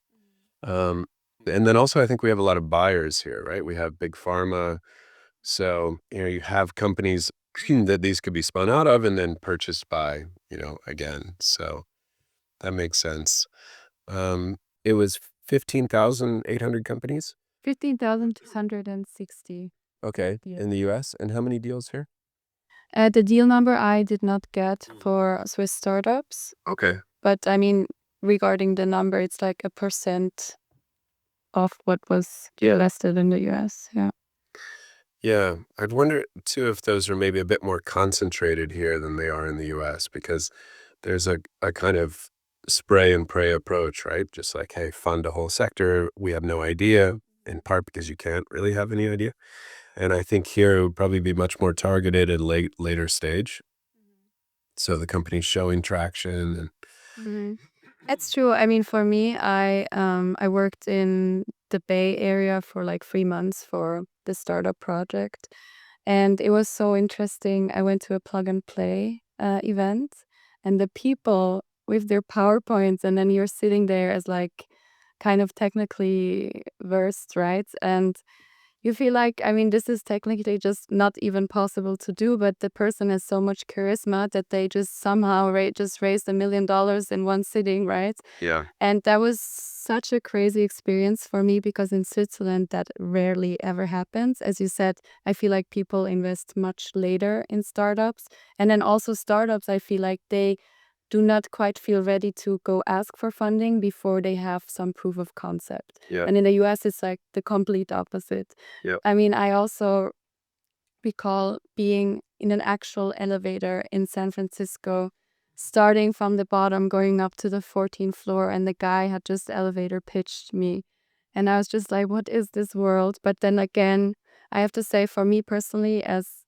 Speaker 3: Um, and then also I think we have a lot of buyers here, right? We have big pharma. So, you have companies that these could be spun out of and then purchased by, again. So that makes sense. It was 15,800 companies.
Speaker 1: 15,260.
Speaker 3: Okay.
Speaker 1: Yeah.
Speaker 3: In the US. And how many deals here?
Speaker 1: The deal number I did not get for Swiss startups,
Speaker 3: Okay.
Speaker 1: but I mean, regarding the number, it's like a percent of what was invested in the US. Yeah.
Speaker 3: Yeah, I'd wonder too if those are maybe a bit more concentrated here than they are in the US because there's a kind of spray and pray approach, right? Just like, hey, fund a whole sector. We have no idea, in part because you can't really have any idea. And I think here it would probably be much more targeted at later stage. So the company's showing traction and
Speaker 1: Mhm. It's true. I mean, for me, I worked in the Bay Area for like 3 months for the startup project, and it was so interesting. I went to a plug and play event, and the people with their PowerPoints, and then you're sitting there as like kind of technically versed, right? And you feel like, I mean, this is technically just not even possible to do, but the person has so much charisma that they just somehow just raised $1 million in one sitting, right?
Speaker 3: yeah,
Speaker 1: And that was such a crazy experience for me because in Switzerland that rarely ever happens. As you said, I feel like people invest much later in startups. And then also startups, I feel like they do not quite feel ready to go ask for funding before they have some proof of concept.
Speaker 3: yeah,
Speaker 1: And in the US, it's like the complete opposite.
Speaker 3: yeah,
Speaker 1: I mean, I also recall being in an actual elevator in San Francisco, starting from the bottom, going up to the 14th floor, and the guy had just elevator pitched me. And I was just like, what is this world? But then again, I have to say, for me personally, as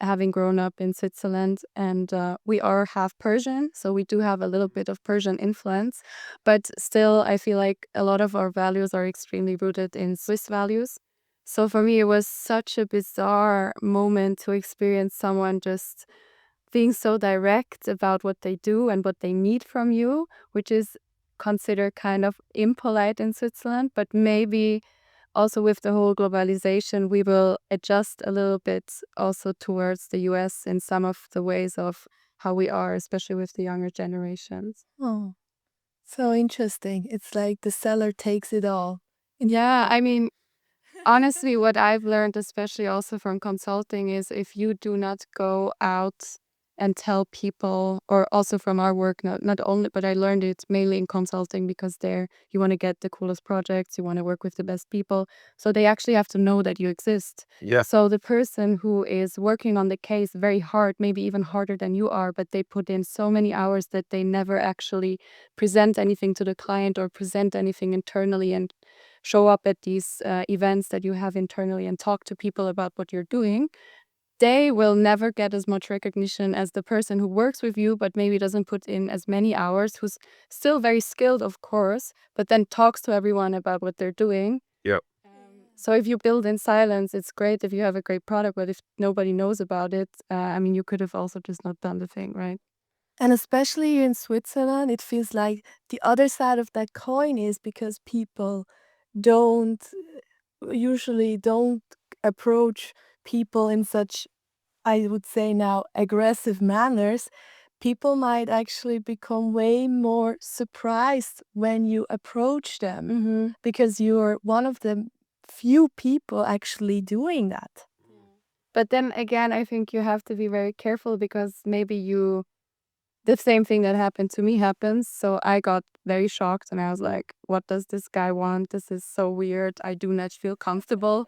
Speaker 1: having grown up in Switzerland, and we are half Persian, so we do have a little bit of Persian influence. But still, I feel like a lot of our values are extremely rooted in Swiss values. So for me, it was such a bizarre moment to experience someone just being so direct about what they do and what they need from you, which is considered kind of impolite in Switzerland. But maybe also with the whole globalization, we will adjust a little bit also towards the US in some of the ways of how we are, especially with the younger generations.
Speaker 2: Oh, so interesting. It's like the seller takes it all.
Speaker 1: Yeah, I mean, honestly, what I've learned, especially also from consulting, is if you do not go out and tell people, or also from our work, not only, but I learned it mainly in consulting because there you want to get the coolest projects, you want to work with the best people. So they actually have to know that you exist.
Speaker 3: yeah,
Speaker 1: So the person who is working on the case very hard, maybe even harder than you are, but they put in so many hours that they never actually present anything to the client or present anything internally and show up at these events that you have internally and talk to people about what you're doing, they will never get as much recognition as the person who works with you, but maybe doesn't put in as many hours, who's still very skilled, of course, but then talks to everyone about what they're doing.
Speaker 3: yeah.
Speaker 1: So if you build in silence, it's great if you have a great product, but if nobody knows about it, I mean, you could have also just not done the thing, right?
Speaker 2: And especially here in Switzerland, it feels like the other side of that coin is because people don't usually don't approach people in such, I would say now, aggressive manners. People might actually become way more surprised when you approach them
Speaker 1: Mm-hmm.
Speaker 2: because you're one of the few people actually doing that.
Speaker 1: But then again, I think you have to be very careful because maybe the same thing that happened to me happens. So I got very shocked and I was like, what does this guy want? This is so weird. I do not feel comfortable.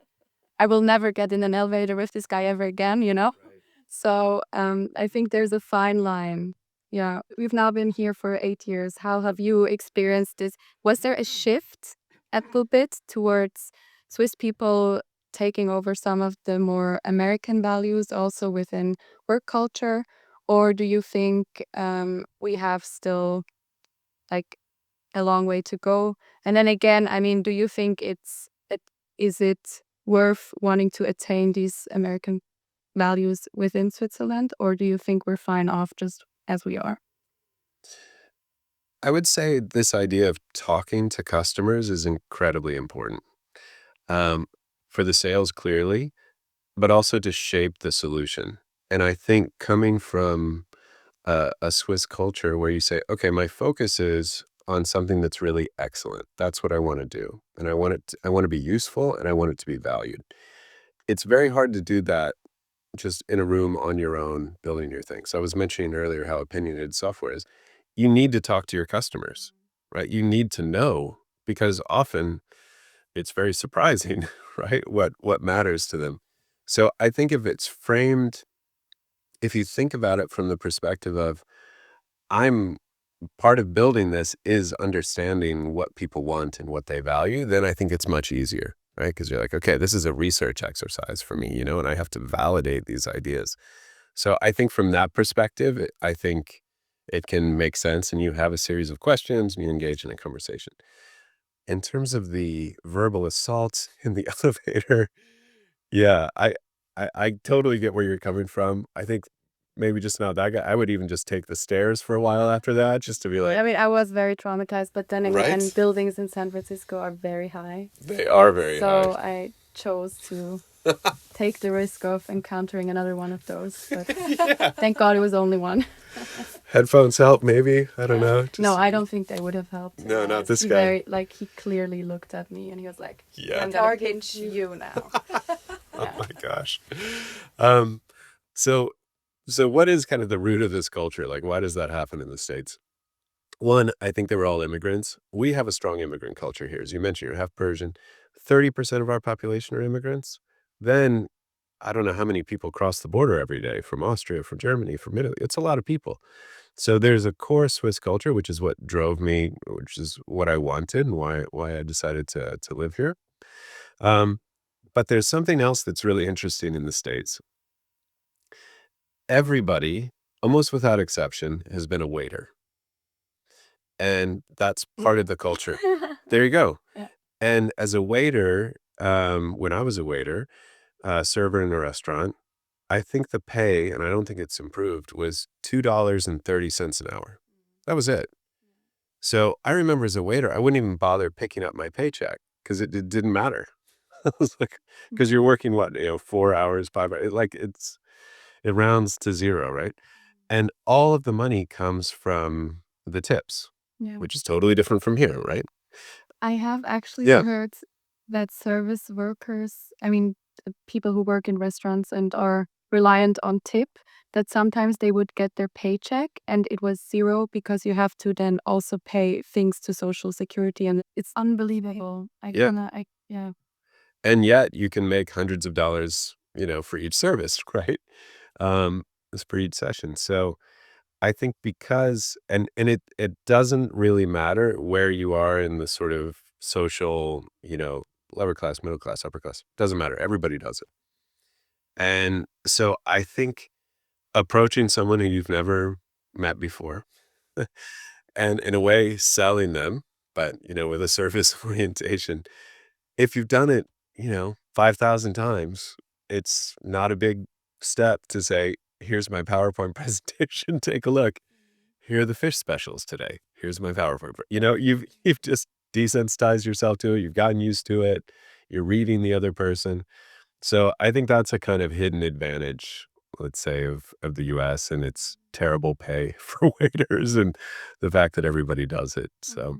Speaker 1: I will never get in an elevator with this guy ever again, you know? So I think there's a fine line. Yeah, we've now been here for 8 years. How have you experienced this? Was there a shift a little bit towards Swiss people taking over some of the more American values also within work culture? Or do you think we have still like a long way to go? And then again, I mean, do you think is it worth wanting to attain these American values within Switzerland, or do you think we're fine off just as we are?
Speaker 3: I would say this idea of talking to customers is incredibly important um, for the sales, clearly, but also to shape the solution. And I think coming from a Swiss culture where you say, okay, my focus is on something that's really excellent. That's what I want to do. And I want to be useful and I want it to be valued. It's very hard to do that just in a room on your own, building your thing. So I was mentioning earlier how opinionated software is. You need to talk to your customers, right? You need to know because often it's very surprising, right? What matters to them. So I think if you think about it from the perspective of I'm part of building this is understanding what people want and what they value, then I think it's much easier, right? Because you're like, okay, this is a research exercise for me, and I have to validate these ideas. So I think from that perspective, I think it can make sense, and you have a series of questions and you engage in a conversation. In terms of the verbal assault in the elevator, yeah, I totally get where you're coming from. I think maybe just not that guy. I would even just take the stairs for a while after that, just to be like,
Speaker 1: I mean, I was very traumatized, but then again,
Speaker 3: right?
Speaker 1: buildings in San Francisco are very high.
Speaker 3: They are very
Speaker 1: So
Speaker 3: high.
Speaker 1: I chose to take the risk of encountering another one of those. But
Speaker 3: Yeah.
Speaker 1: thank God it was only one.
Speaker 3: Headphones help, maybe. I don't know.
Speaker 1: No,
Speaker 3: Just
Speaker 1: I don't think they would have helped.
Speaker 3: no, not this
Speaker 1: He
Speaker 3: guy.
Speaker 1: very like he clearly looked at me and he was like,
Speaker 3: Yeah.
Speaker 1: "I'm gonna pinch you now."
Speaker 3: Oh my gosh. Um, so so what is kind of the root of this culture? Like, why does that happen in the States? One, I think they were all immigrants. We have a strong immigrant culture here. As you mentioned, you're half Persian. 30% of our population are immigrants. Then I don't know how many people cross the border every day from Austria, from Germany, from Italy. It's a lot of people. So there's a core Swiss culture, which is what drove me, which is what I wanted and why I decided to live here. Um, but there's something else that's really interesting in the States. Everybody, almost without exception, has been a waiter. And that's part of the culture. There you go.
Speaker 1: Yeah.
Speaker 3: And as a waiter, when I was a waiter, server in a restaurant, I think the pay, and I don't think it's improved, was $2.30 an hour. That was it. So I remember as a waiter, I wouldn't even bother picking up my paycheck because it didn't matter. I was like, because you're working what, 4 hours, 5 hours, like it rounds to zero, right? And all of the money comes from the tips,
Speaker 1: Yeah.
Speaker 3: which is totally different from here, right?
Speaker 1: I have actually
Speaker 3: Yeah.
Speaker 1: heard that service workers, I mean, people who work in restaurants and are reliant on tip, that sometimes they would get their paycheck and it was zero because you have to then also pay things to Social Security, and it's unbelievable.
Speaker 3: Yeah.
Speaker 1: Yeah.
Speaker 3: And yet you can make hundreds of dollars, for each service, right? It's for each session. So I think because and it doesn't really matter where you are in the sort of social, lower class, middle class, upper class. Doesn't matter. Everybody does it. And so I think approaching someone who you've never met before and in a way selling them, but with a service orientation, if you've done it, 5,000 times, it's not a big step to say, here's my PowerPoint presentation. Take a look. Here are the fish specials today. Here's my PowerPoint. You've just desensitized yourself to it. You've gotten used to it. You're reading the other person. So I think that's a kind of hidden advantage, let's say, of the US and its terrible pay for waiters and the fact that everybody does it. So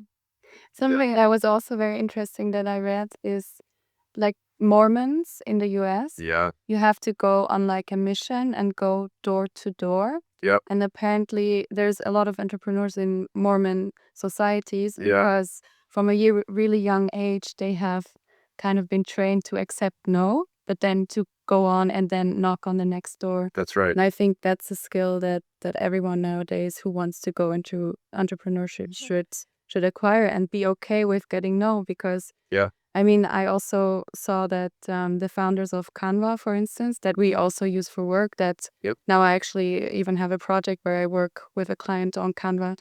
Speaker 1: Something that was also very interesting that I read is like Mormons in the US,
Speaker 3: yeah.
Speaker 1: you have to go on like a mission and go door to door.
Speaker 3: Yep.
Speaker 1: And apparently, there's a lot of entrepreneurs in Mormon societies
Speaker 3: Yeah.
Speaker 1: because from a really young age, they have kind of been trained to accept no, but then to go on and then knock on the next door.
Speaker 3: That's right.
Speaker 1: And I think that's a skill that everyone nowadays who wants to go into entrepreneurship should acquire and be okay with getting no, because
Speaker 3: Yeah.
Speaker 1: I mean, I also saw that the founders of Canva, for instance, that we also use for work, that
Speaker 3: Yep.
Speaker 1: now I actually even have a project where I work with a client on Canva.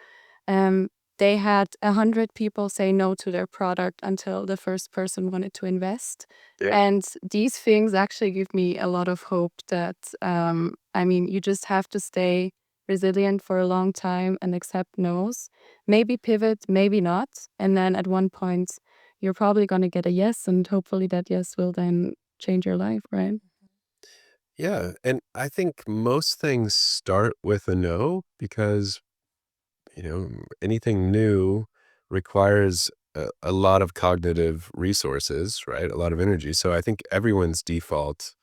Speaker 1: Um, they had 100 people say no to their product until the first person wanted to invest.
Speaker 3: Yeah.
Speaker 1: And these things actually give me a lot of hope that, I mean, you just have to stay resilient for a long time and accept no's, maybe pivot, maybe not. And then at one point, you're probably going to get a yes, and hopefully that yes will then change your life, right?
Speaker 3: Yeah. And I think most things start with a no because, anything new requires a lot of cognitive resources, right? A lot of energy. So I think everyone's default,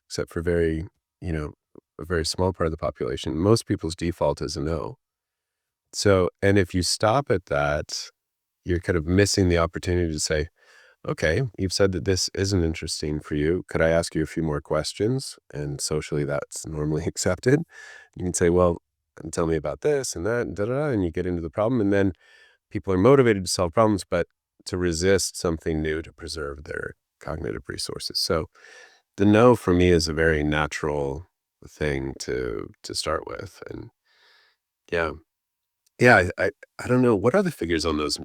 Speaker 3: except for a very small part of the population, most people's default is a no. So, and if you stop at that, you're kind of missing the opportunity to say, okay, you've said that this isn't interesting for you. Could I ask you a few more questions? And socially, that's normally accepted. You can say, well, tell me about this and that, and da da da, and you get into the problem. And then people are motivated to solve problems, but to resist something new to preserve their cognitive resources. So the no for me is a very natural thing to start with. And yeah. Yeah, I don't know. What are the figures on those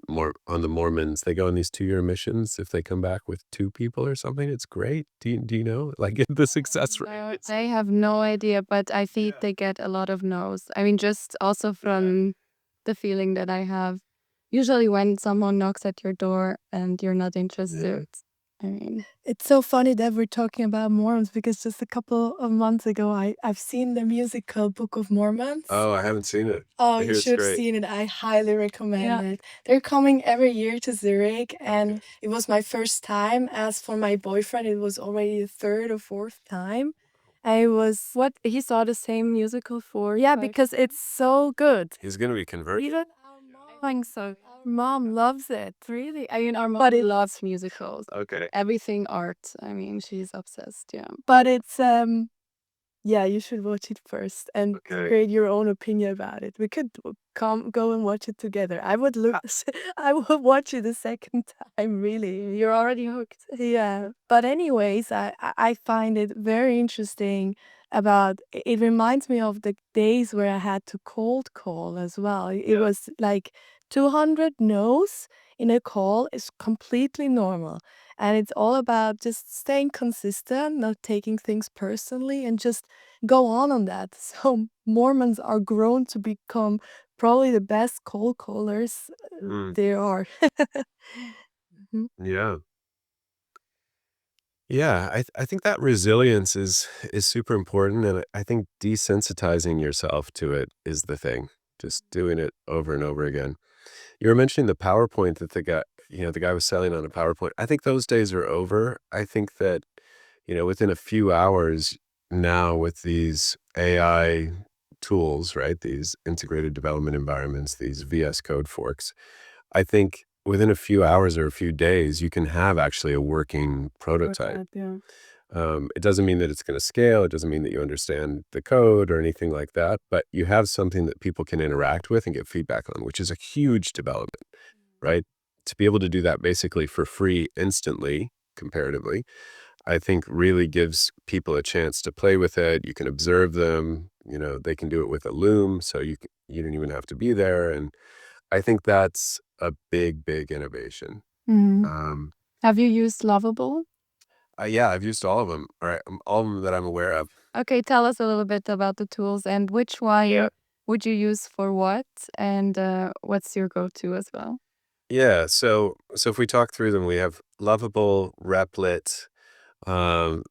Speaker 3: on the Mormons? They go on these 2-year missions. If they come back with 2 people or something, it's great. Do you know? Like the success rate.
Speaker 1: No, I have no idea, but I think they get a lot of no's. I mean, just also from the feeling that I have. Usually when someone knocks at your door and you're not interested, I mean,
Speaker 2: It's so funny that we're talking about Mormons because just a couple of months ago, I've seen the musical Book of Mormons.
Speaker 3: Oh, I haven't seen it.
Speaker 2: Oh,
Speaker 3: I
Speaker 2: you
Speaker 3: hear it's
Speaker 2: should have
Speaker 3: great.
Speaker 2: seen it. I highly recommend
Speaker 1: Yeah.
Speaker 2: it. They're coming every year to Zurich, and it was my first time. As for my boyfriend, it was already the third or fourth time. I was,
Speaker 1: what he saw the same musical for?
Speaker 2: yeah,
Speaker 1: 5
Speaker 2: because it's so good.
Speaker 3: He's going to be converted.
Speaker 2: Even
Speaker 1: I think so.
Speaker 2: our mom loves it.
Speaker 1: Really? I mean, our mom
Speaker 2: But it-
Speaker 1: loves musicals.
Speaker 3: Okay.
Speaker 1: Everything art. I mean, she's obsessed. Yeah.
Speaker 2: But it's yeah, you should watch it first and
Speaker 3: Okay.
Speaker 2: create your own opinion about it. We could go and watch it together. I would look. I would watch it a second time. Really,
Speaker 1: You're already hooked.
Speaker 2: yeah. But anyways, I find it very interesting. About it reminds me of the days where I had to cold call as well. It was like 200 no's in a call is completely normal. And it's all about just staying consistent, not taking things personally, and just go on that. So Mormons are grown to become probably the best cold callers there are. Mhm.
Speaker 3: Yeah. Yeah, I think that resilience is super important, and I think desensitizing yourself to it is the thing. Just doing it over and over again. You were mentioning the PowerPoint that the guy was selling on a PowerPoint. I think those days are over. I think that, within a few hours now with these AI tools, right? These integrated development environments, these VS Code forks, I think within a few hours or a few days, you can have actually a working prototype.
Speaker 1: Yeah.
Speaker 3: It doesn't mean that it's going to scale. It doesn't mean that you understand the code or anything like that, but you have something that people can interact with and get feedback on, which is a huge development, right? To be able to do that basically for free instantly, comparatively, I think really gives people a chance to play with it. You can observe them, they can do it with a Loom, so you don't even have to be there. And I think that's a big, big innovation. Um,
Speaker 1: Have you used Lovable?
Speaker 3: yeah, I've used all of them, all of them that I'm aware of.
Speaker 1: Okay, tell us a little bit about the tools and which one would you use for what, and what's your go-to as well?
Speaker 3: Yeah, so if we talk through them, we have Lovable, Replit, um,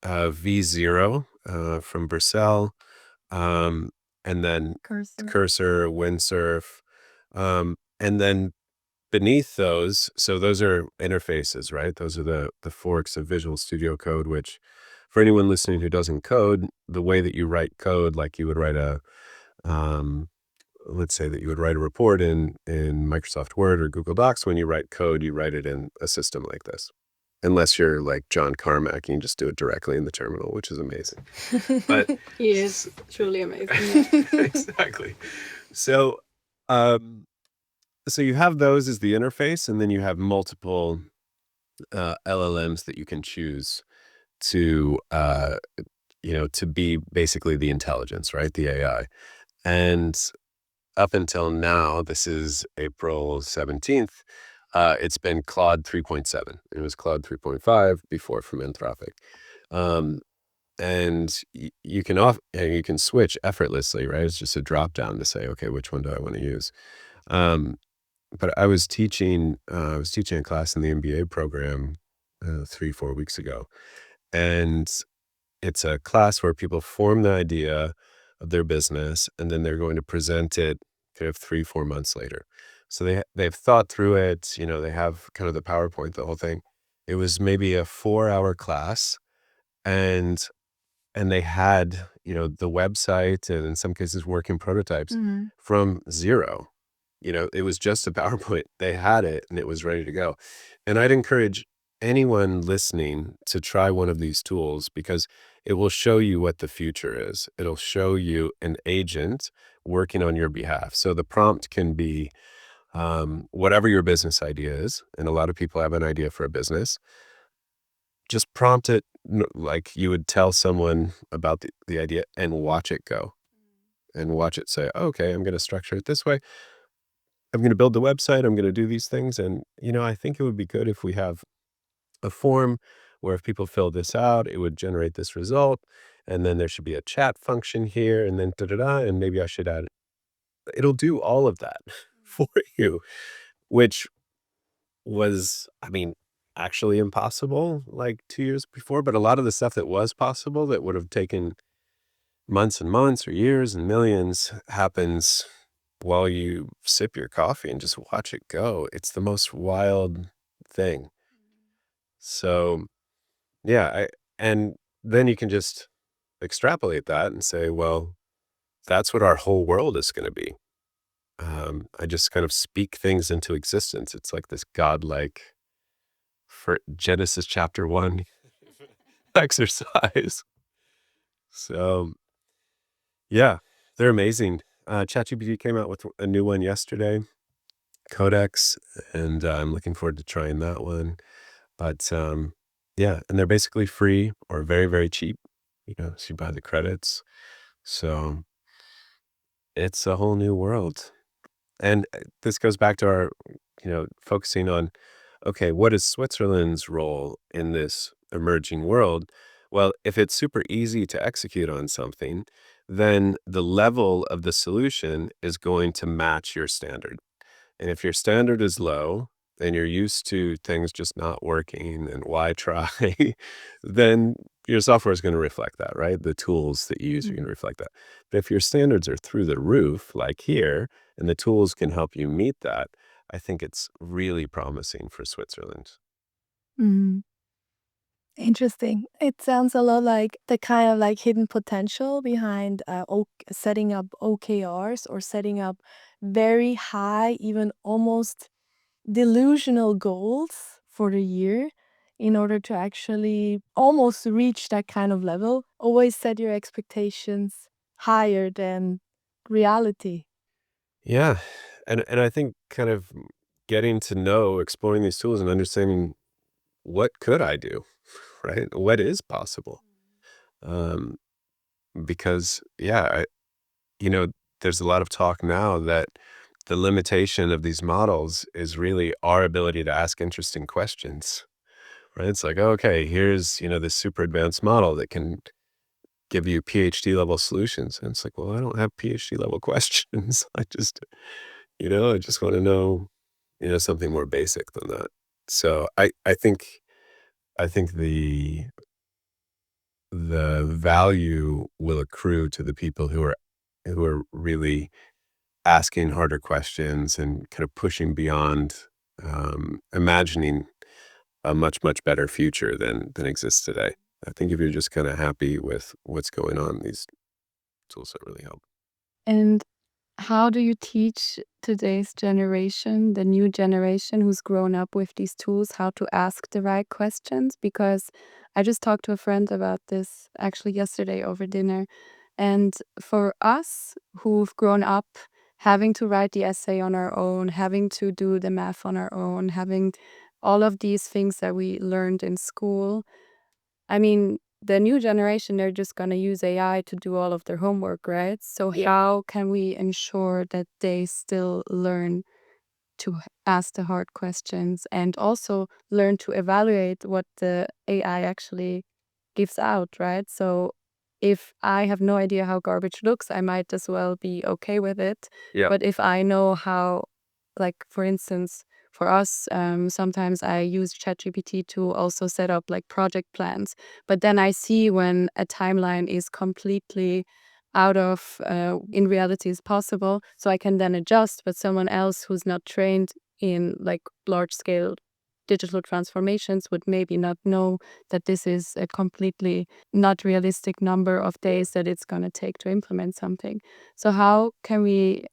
Speaker 3: V0 from Vercel, and then Cursor, Windsurf, and then beneath those, so those are interfaces, right? Those are the forks of Visual Studio Code, which for anyone listening who doesn't code, the way that you write code, like you would write um, let's say that you would write a report in Microsoft Word or Google Docs. When you write code, you write it in a system like this. Unless you're like John Carmack, you can just do it directly in the terminal, which is amazing. But
Speaker 1: He is truly amazing.
Speaker 3: exactly. So, so you have those as the interface, and then you have multiple LLMs that you can choose to, to be basically the intelligence, right? The AI. And up until now, this is April 17th, it's been Claude 3.7. It was Claude 3.5 before from Anthropic. And you can switch effortlessly, right? It's just a drop down to say, okay, which one do I want to use? But I was teaching a class in the MBA program 3-4 weeks ago, and it's a class where people form the idea of their business, and then they're going to present it kind of 3-4 months later. So they've thought through it. They have kind of the PowerPoint, the whole thing. It was maybe a 4-hour class, and they had the website and in some cases working prototypes from zero. It was just a PowerPoint. They had it and it was ready to go. And I'd encourage anyone listening to try one of these tools because it will show you what the future is. It'll show you an agent working on your behalf. So the prompt can be whatever your business idea is. And a lot of people have an idea for a business. Just prompt it like you would tell someone about the idea and watch it go and watch it say, okay, I'm going to structure it this way. I'm going to build the website. I'm going to do these things. And, I think it would be good if we have a form where if people fill this out, it would generate this result. And then there should be a chat function here and then da-da-da. And maybe I should add, it'll do all of that for you, which was, actually impossible like 2 years before. But a lot of the stuff that was possible that would have taken months and months or years and millions happens while you sip your coffee and just watch it go. It's the most wild thing. So, yeah, and then you can just extrapolate that and say, well, that's what our whole world is going to be. I just kind of speak things into existence. It's like this godlike for Genesis chapter 1 exercise. So, yeah, they're amazing. ChatGPT came out with a new one yesterday, Codex, and I'm looking forward to trying that one. But yeah, and they're basically free or very, very cheap, so you buy the credits. So it's a whole new world. And this goes back to our, focusing on, okay, what is Switzerland's role in this emerging world? Well, if it's super easy to execute on something, then the level of the solution is going to match your standard. And if your standard is low and you're used to things just not working and why try, then your software is going to reflect that, right? The tools that you use are going to reflect that. But if your standards are through the roof, like here, and the tools can help you meet that, I think it's really promising for Switzerland.
Speaker 2: Mhm. Interesting. It sounds a lot like the kind of like hidden potential behind setting up OKRs or setting up very high, even almost delusional goals for the year in order to actually almost reach that kind of level. Always set your expectations higher than reality.
Speaker 3: Yeah. And I think kind of getting to know, exploring these tools and understanding what could I do, right? What is possible? Um, because you know, there's a lot of talk now that the limitation of these models is really our ability to ask interesting questions, right? It's like, okay, here's, this super advanced model that can give you PhD level solutions. And it's like, well, I don't have PhD level questions. I just want to know, something more basic than that. So I think the value will accrue to the people who are really asking harder questions and kind of pushing beyond, imagining a much, much better future than exists today. I think if you're just kind of happy with what's going on, these tools that really help.
Speaker 1: And how do you teach today's generation, the new generation who's grown up with these tools, how to ask the right questions? Because I just talked to a friend about this actually yesterday over dinner. And for us who've grown up having to write the essay on our own, having to do the math on our own, having all of these things that we learned in school, I mean, the new generation, they're just going to use AI to do all of their homework, right? So, how can we ensure that they still learn to ask the hard questions and also learn to evaluate what the AI actually gives out, right? So, if I have no idea how garbage looks, I might as well be okay with it.
Speaker 3: Yeah.
Speaker 1: But if I know how, like, for instance, for us, sometimes I use ChatGPT to also set up like project plans. But then I see when a timeline is completely out of in reality is possible, so I can then adjust. But someone else who's not trained in like large scale digital transformations would maybe not know that this is a completely not realistic number of days that it's going to take to implement something. So how can we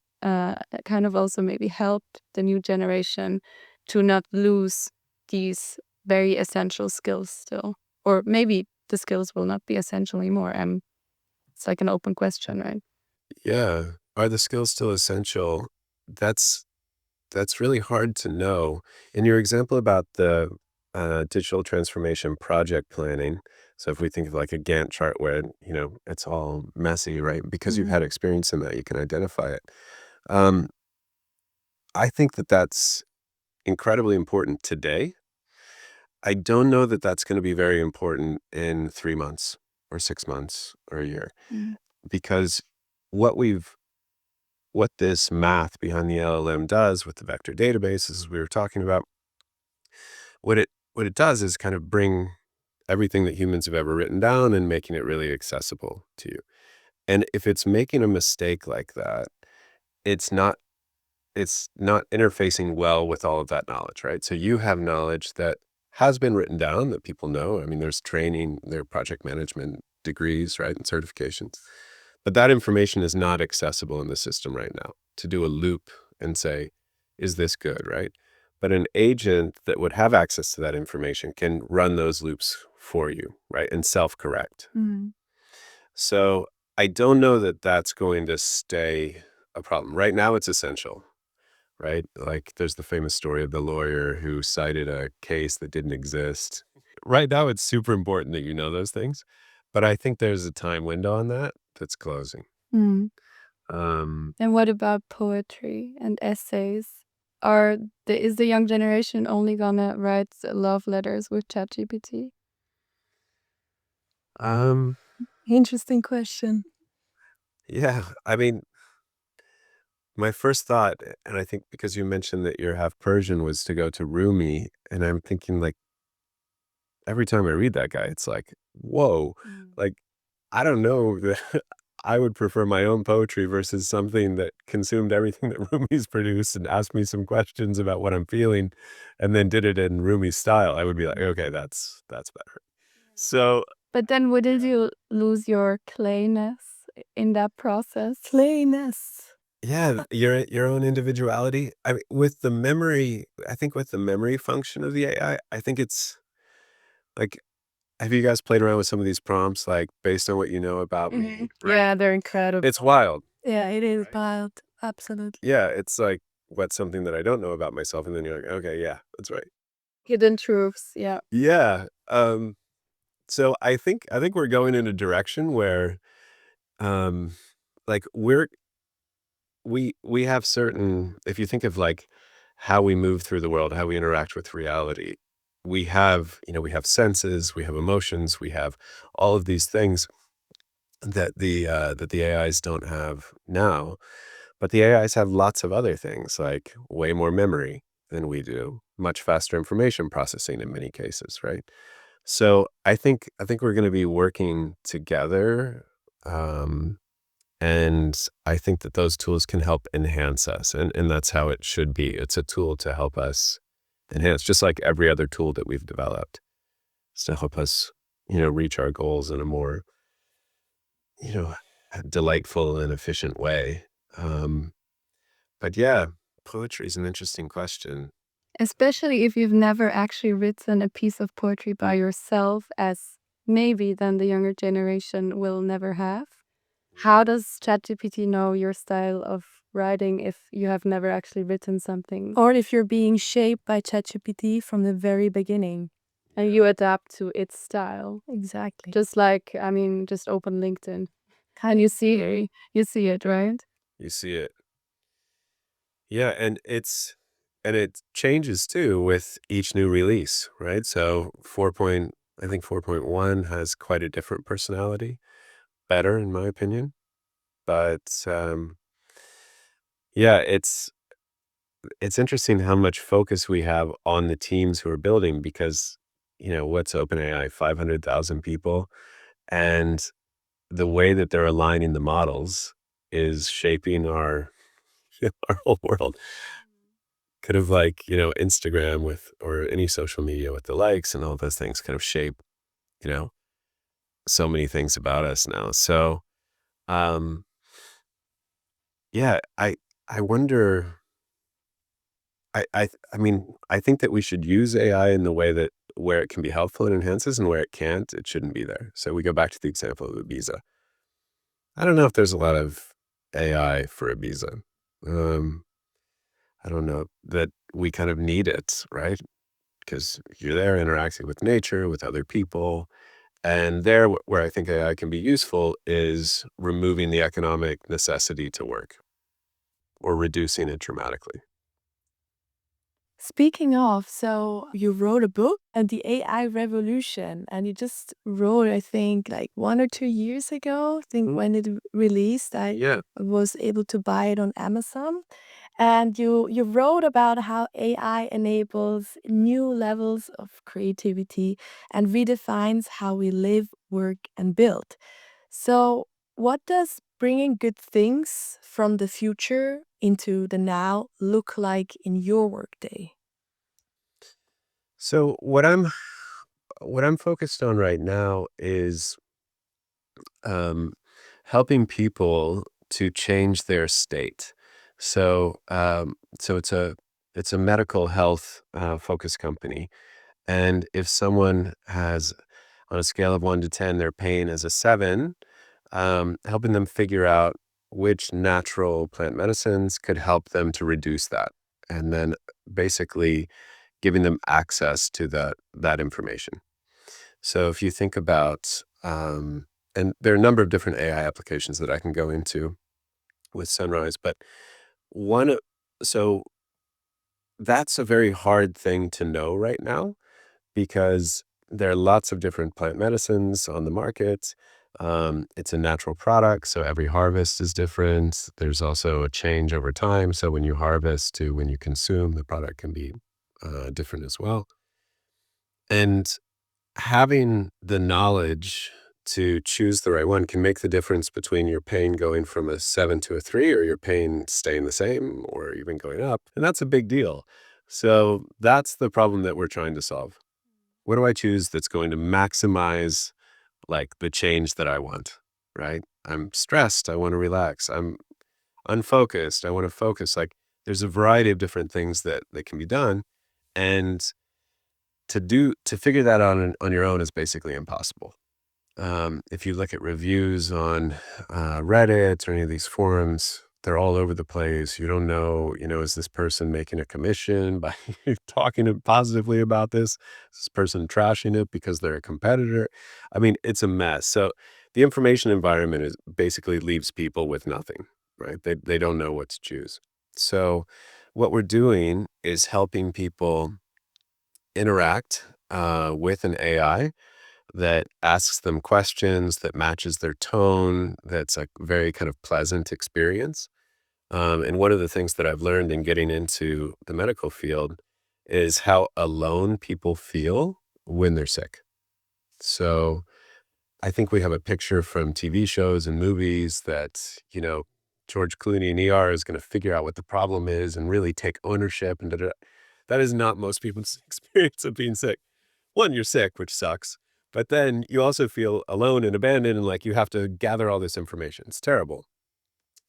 Speaker 1: kind of also maybe help the new generation to not lose these very essential skills still? Or maybe the skills will not be essential anymore. It's like an open question, right?
Speaker 3: Yeah. Are the skills still essential? That's really hard to know. In your example about the digital transformation project planning, so if we think of like a Gantt chart where, it's all messy, right? Because you've had experience in that, you can identify it. Um, I think that that's incredibly important today. I don't know that that's going to be very important in 3 months or 6 months or a year, because what we've what this math behind the LLM does with the vector databases, as we were talking about, what it does is kind of bring everything that humans have ever written down and making it really accessible to you. And if it's making a mistake like that, it's not interfacing well with all of that knowledge, right? So you have knowledge that has been written down that people know. I mean, there's training, there are project management degrees, right, and certifications. But that information is not accessible in the system right now to do a loop and say, is this good, right? But an agent that would have access to that information can run those loops for you, right, and self-correct. So I don't know that that's going to stay a problem. Right now, it's essential, right? Like there's the famous story of the lawyer who cited a case that didn't exist. Right now, it's super important that you know those things. But I think there's a time window on that that's closing. Um,
Speaker 1: And what about poetry and essays? Is the young generation only gonna write love letters with ChatGPT?
Speaker 3: um,
Speaker 2: Interesting question.
Speaker 3: yeah, I mean, my first thought, and I think because you mentioned that you're half Persian, was to go to Rumi. And I'm thinking, like, every time I read that guy, it's like, whoa, like, I don't know that I would prefer my own poetry versus something that consumed everything that Rumi's produced and asked me some questions about what I'm feeling and then did it in Rumi's style. I would be like, okay, that's better. So
Speaker 1: But then wouldn't you lose your clayness in that process?
Speaker 2: Playness.
Speaker 3: yeah, your own individuality. I mean, with the memory, I think with the memory function of the AI, I think it's like, have you guys played around with some of these prompts, like based on what you know about me? Right.
Speaker 2: Yeah, they're incredible.
Speaker 3: It's wild.
Speaker 2: Yeah, it is
Speaker 3: Right.
Speaker 2: wild. Absolutely.
Speaker 3: Yeah, it's like, what's something that I don't know about myself? And then you're like, okay, yeah, that's right.
Speaker 1: Hidden truths, yeah.
Speaker 3: Yeah. So I think we're going in a direction where um like we have certain, if you think of like how we move through the world, how we interact with reality, we have senses, we have emotions, we have all of these things that the AIs don't have now. But the AIs have lots of other things, like way more memory than we do, much faster information processing in many cases, right? So I think we're going to be working together, um, and I think that those tools can help enhance us, and that's how it should be. It's a tool to help us enhance, just like every other tool that we've developed. It's to help us, reach our goals in a more, you know, delightful and efficient way. Um, But yeah, poetry is an interesting question.
Speaker 1: Especially if you've never actually written a piece of poetry by yourself, as maybe then the younger generation will never have. How does ChatGPT know your style of writing if you have never actually written something?
Speaker 2: Or if you're being shaped by ChatGPT from the very beginning.
Speaker 1: And you adapt to its style.
Speaker 2: Exactly.
Speaker 1: Just like, I mean, just open LinkedIn and you see it, right?
Speaker 3: You see it. Yeah, and it changes too with each new release, right? So I think 4.1 has quite a different personality, better in my opinion. But yeah, it's interesting how much focus we have on the teams who are building because, what's OpenAI, 500,000 people, and the way that they're aligning the models is shaping our our whole world. Could have, like, Instagram with, or any social media with the likes and all those things kind of shape, you know, so many things about us now. So, um, yeah, I wonder, I mean, I think that we should use AI in the way that where it can be helpful, it enhances, and where it can't, it shouldn't be there. So we go back to the example of Ibiza. I don't know if there's a lot of AI for Ibiza. Um, I don't know that we kind of need it, right? Because you're there interacting with nature, with other people. And there, where I think AI can be useful is removing the economic necessity to work or reducing it dramatically.
Speaker 2: Speaking of, so you wrote a book and the AI revolution, and you just wrote, I think, like 1 or 2 years ago. I think when it released, I
Speaker 3: Yeah.
Speaker 2: was able to buy it on Amazon. And you wrote about how AI enables new levels of creativity and redefines how we live, work, and build. So, what does bringing good things from the future into the now look like in your workday?
Speaker 3: So what I'm focused on right now is um, helping people to change their state. So it's a medical health focused company, and if someone has on a scale of 1 to 10, their pain is a 7, helping them figure out which natural plant medicines could help them to reduce that, and then basically giving them access to that information. So if you think about, and there are a number of different AI applications that I can go into with Sunrise, but one, so that's a very hard thing to know right now because there are lots of different plant medicines on the market. It's a natural product, so every harvest is different. There's also a change over time. So when you harvest to when you consume, the product can be different as well. And having the knowledge to choose the right one can make the difference between your pain going from a 7 to a 3 or your pain staying the same or even going up. And that's a big deal. So that's the problem that we're trying to solve. What do I choose that's going to maximize like the change that I want, right? I'm stressed, I want to relax. I'm unfocused, I want to focus. Like there's a variety of different things that can be done. And to figure that out on your own is basically impossible. If you look at reviews on Reddit or any of these forums, they're all over the place. You don't know, is this person making a commission by talking positively about this? Is this person trashing it because they're a competitor? I mean, it's a mess. So the information environment is basically leaves people with nothing, right? They don't know what to choose. So what we're doing is helping people interact with an AI that asks them questions, that matches their tone, that's a very kind of pleasant experience. And one of the things that I've learned in getting into the medical field is how alone people feel when they're sick. So I think we have a picture from TV shows and movies that, George Clooney in ER is going to figure out what the problem is and really take ownership and da-da-da. That is not most people's experience of being sick. One, you're sick, which sucks. But then you also feel alone and abandoned and like you have to gather all this information. It's terrible.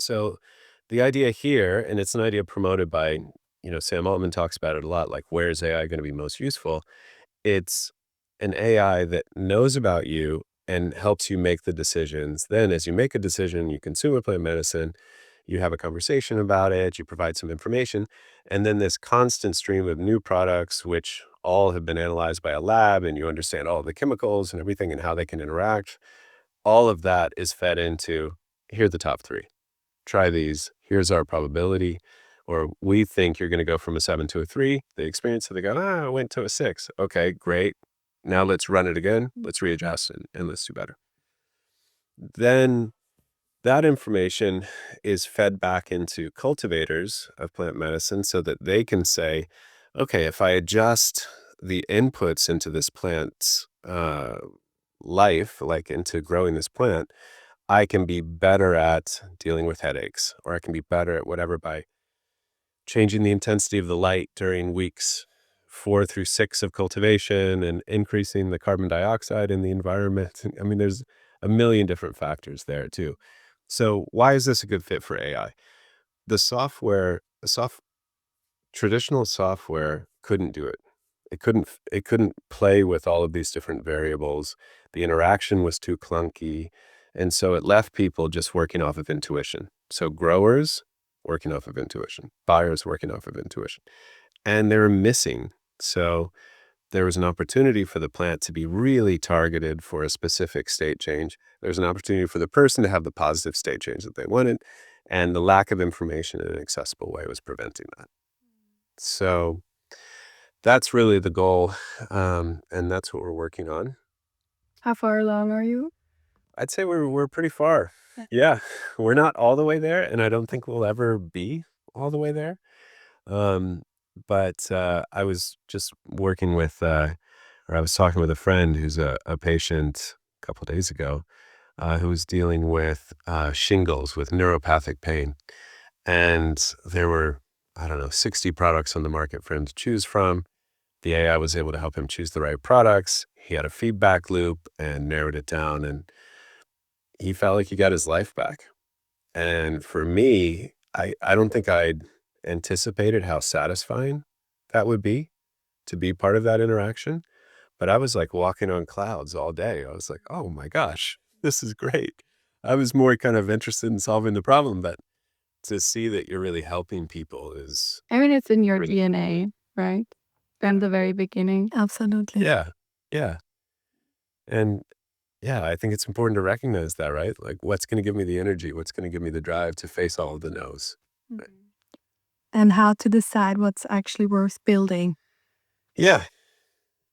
Speaker 3: So the idea here, and it's an idea promoted by, Sam Altman talks about it a lot, like where is AI going to be most useful? It's an AI that knows about you and helps you make the decisions. Then as you make a decision, you consume a plant medicine, you have a conversation about it, you provide some information, and then this constant stream of new products, which all have been analyzed by a lab, and you understand all the chemicals and everything and how they can interact. All of that is fed into, here are the top 3. Try these. Here's our probability. Or we think you're going to go from a 7 to a 3. They experience it. They go, I went to a 6. Okay, great. Now let's run it again. Let's readjust and let's do better. Then that information is fed back into cultivators of plant medicine so that they can say, okay, if I adjust the inputs into this plant's life, like into growing this plant, I can be better at dealing with headaches, or I can be better at whatever by changing the intensity of the light during weeks 4 through 6 of cultivation and increasing the carbon dioxide in the environment. I mean, there's a million different factors there too. So why is this a good fit for AI? The traditional software couldn't do it. It couldn't play with all of these different variables. The interaction was too clunky, and so it left people just working off of intuition. So growers working off of intuition, buyers working off of intuition, and they were missing. So there was an opportunity for the plant to be really targeted for a specific state change. There's an opportunity for the person to have the positive state change that they wanted, and the lack of information in an accessible way was preventing that. So that's really the goal, and that's what we're working on.
Speaker 1: How far along are you?
Speaker 3: I'd say we're pretty far. Yeah, we're not all the way there, and I don't think we'll ever be all the way there. Um, but I was just working with, or I was talking with a friend who's a patient a couple days ago, who was dealing with shingles, with neuropathic pain, and there were, I don't know, 60 products on the market for him to choose from. The AI was able to help him choose the right products. He had a feedback loop and narrowed it down, and he felt like he got his life back. And for me, I don't think I'd anticipated how satisfying that would be to be part of that interaction. But I was like walking on clouds all day. I was like, oh my gosh, this is great. I was more kind of interested in solving the problem, but to see that you're really helping people is
Speaker 1: I mean, it's in your
Speaker 3: pretty.
Speaker 1: DNA, right? From the very beginning.
Speaker 2: Absolutely.
Speaker 3: Yeah. Yeah. And yeah, I think it's important to recognize that, right? Like, what's going to give me the energy? What's going to give me the drive to face all of the no's?
Speaker 2: And how to decide what's actually worth building.
Speaker 3: Yeah,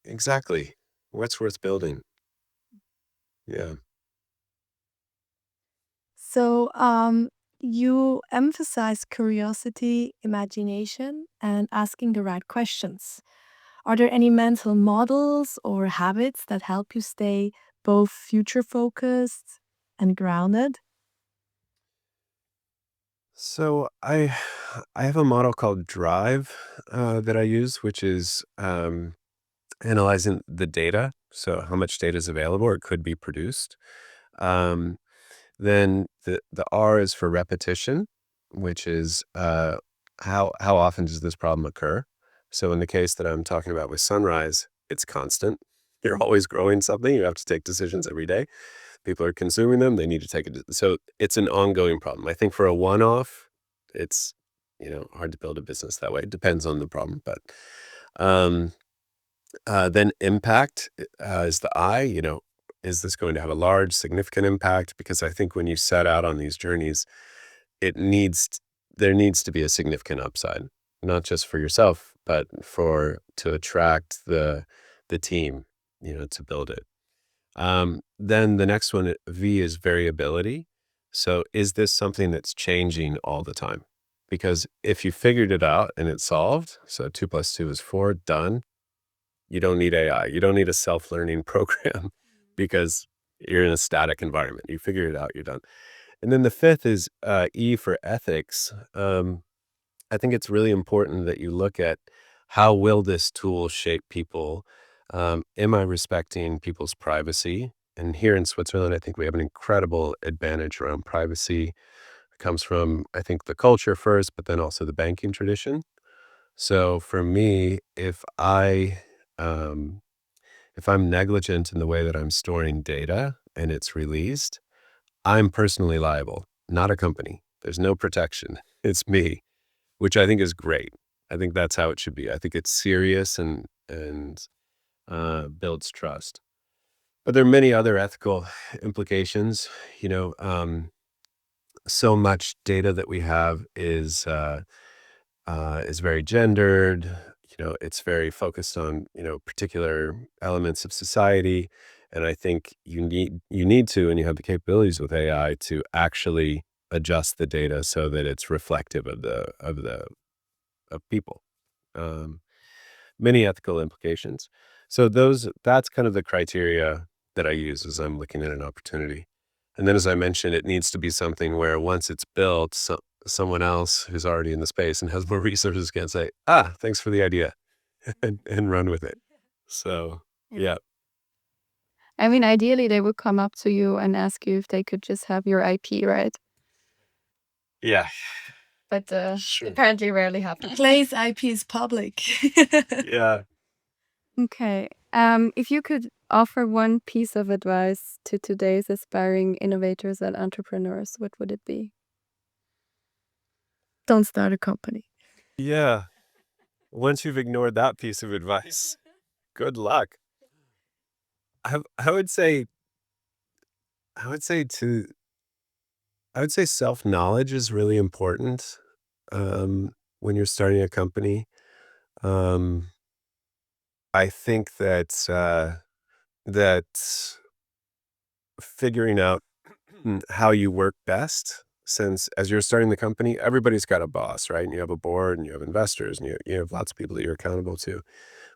Speaker 3: exactly. What's worth building? Yeah.
Speaker 2: So, you emphasize curiosity, imagination, and asking the right questions. Are there any mental models or habits that help you stay both future focused and grounded?
Speaker 3: So I have a model called Drive that I use, which is analyzing the data. So how much data is available or could be produced. Um, Then the R is for repetition, which is how often does this problem occur? So in the case that I'm talking about with Sunrise, it's constant. You're always growing something. You have to take decisions every day. People are consuming them. They need to take it. So it's an ongoing problem. I think for a one-off, it's hard to build a business that way. It depends on the problem, but um, then impact is the I. Is this going to have a large, significant impact? Because I think when you set out on these journeys, it needs there needs to be a significant upside, not just for yourself, but to attract the team, to build it. Then the next one, V, is variability. So is this something that's changing all the time? Because if you figured it out and it's solved, so 2 + 2 is 4, done, you don't need AI. You don't need a self-learning program because you're in a static environment. You figure it out, you're done. And then the fifth is E, for ethics. I think it's really important that you look at how will this tool shape people? Am I respecting people's privacy? And here in Switzerland, I think we have an incredible advantage around privacy. It comes from, I think, the culture first, but then also the banking tradition. So for me, um, if I'm negligent in the way that I'm storing data and it's released, I'm personally liable, not a company. There's no protection. It's me, which I think is great. I think that's how it should be. I think it's serious and builds trust. But there are many other ethical implications. You know, so much data that we have is very gendered. It's very focused on particular elements of society, and I think you need to, and you have the capabilities with AI to actually adjust the data so that it's reflective of people. Um, Many ethical implications. So that's kind of the criteria that I use as I'm looking at an opportunity. And then, as I mentioned, it needs to be something where once it's built, someone else who's already in the space and has more resources can say, thanks for the idea, and run with it. So, yeah.
Speaker 1: I mean, ideally, they would come up to you and ask you if they could just have your IP, right?
Speaker 3: Yeah.
Speaker 1: But
Speaker 3: Sure.
Speaker 1: apparently rarely happens.
Speaker 2: Clay's IP is public.
Speaker 3: Yeah.
Speaker 1: Okay. If you could offer one piece of advice to today's aspiring innovators and entrepreneurs, what would it be?
Speaker 2: Don't start a company.
Speaker 3: Yeah. Once you've ignored that piece of advice, good luck. I would say I would say to I would say self-knowledge is really important, when you're starting a company. Um, I think that figuring out how you work best, since as you're starting the company, everybody's got a boss, right? And you have a board and you have investors and you have lots of people that you're accountable to.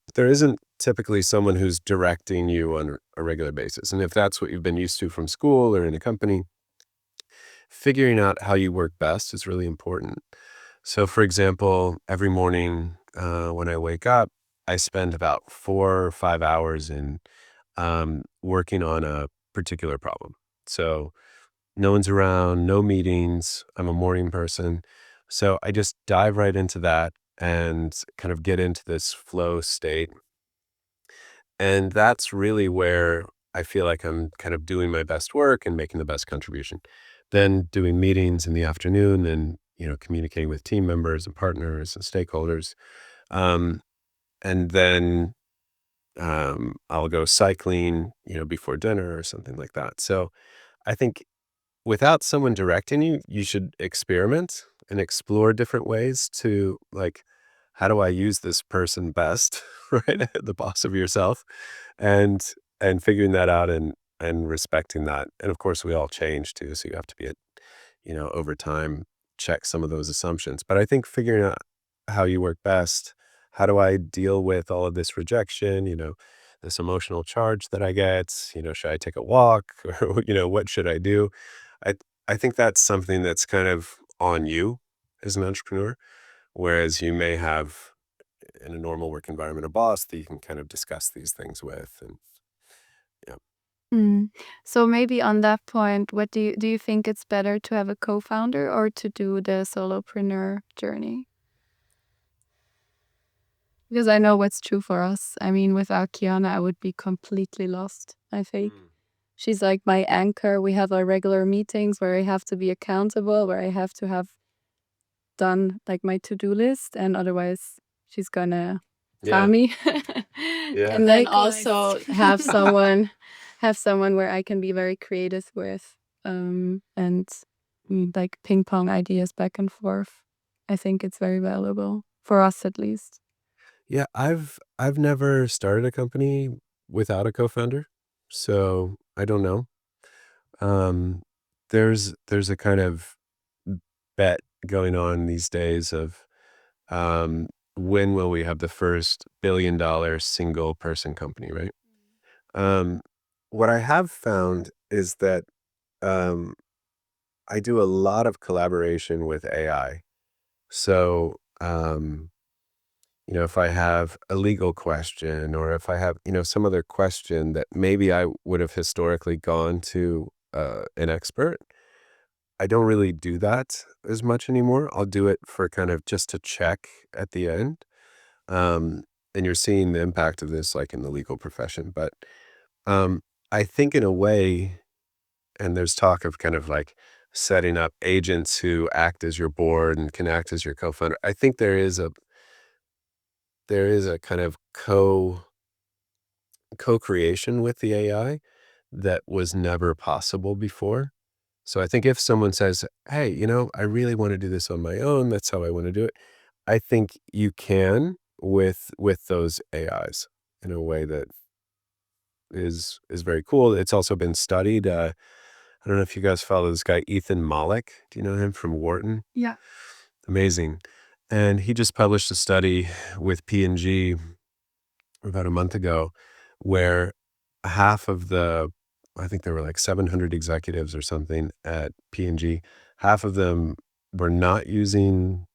Speaker 3: But there isn't typically someone who's directing you on a regular basis. And if that's what you've been used to from school or in a company, figuring out how you work best is really important. So, for example, every morning when I wake up, I spend about 4 or 5 hours in working on a particular problem. So, no one's around, no meetings. I'm a morning person. So, I just dive right into that and kind of get into this flow state. And that's really where I feel like I'm kind of doing my best work and making the best contribution. Then doing meetings in the afternoon and, communicating with team members and partners and stakeholders. Um, and then I'll go cycling, before dinner or something like that. So I think without someone directing you, you should experiment and explore different ways to like, how do I use this person best, right? The boss of yourself, and figuring that out and respecting that. And of course, we all change too, so you have to be over time, check some of those assumptions. But I think figuring out how you work best, how do I deal with all of this rejection, this emotional charge that I get, should I take a walk or, what should I do? I, I think that's something that's kind of on you as an entrepreneur, whereas you may have in a normal work environment a boss that you can kind of discuss these things with. And yeah.
Speaker 1: Mm. So maybe on that point, what do you think it's better to have a co-founder or to do the solopreneur journey? Because I know what's true for us. I mean, without Kiana, I would be completely lost, I think.
Speaker 3: Mm.
Speaker 1: She's like my anchor. We have our regular meetings where I have to be accountable, where I have to have done like my to-do list, and otherwise she's gonna fire
Speaker 3: Yeah.
Speaker 1: me.
Speaker 3: Yeah.
Speaker 1: And then
Speaker 2: Likewise.
Speaker 1: also have someone where I can be very creative with, and like ping pong ideas back and forth. I think it's very valuable for us at least.
Speaker 3: Yeah, I've never started a company without a co-founder, so I don't know. Um, there's a kind of bet going on these days of um, when will we have the first $1 billion single person company, right? Um, what I have found is that um, I do a lot of collaboration with AI. So, if I have a legal question or if I have, some other question that maybe I would have historically gone to an expert, I don't really do that as much anymore. I'll do it for kind of just to check at the end. Um, and you're seeing the impact of this like in the legal profession. But um, I think in a way, and there's talk of kind of like setting up agents who act as your board and can act as your co-founder. I think there is a kind of co-creation with the AI that was never possible before. So I think if someone says, "Hey, I really want to do this on my own. That's how I want to do it." I think you can with those AIs in a way that is very cool. It's also been studied. I don't know if you guys follow this guy Ethan Mollick. Do you know him from Wharton?
Speaker 2: Yeah.
Speaker 3: Amazing. And he just published a study with P&G about a month ago where half of the I think there were like 700 executives or something at P&G, half of them were not using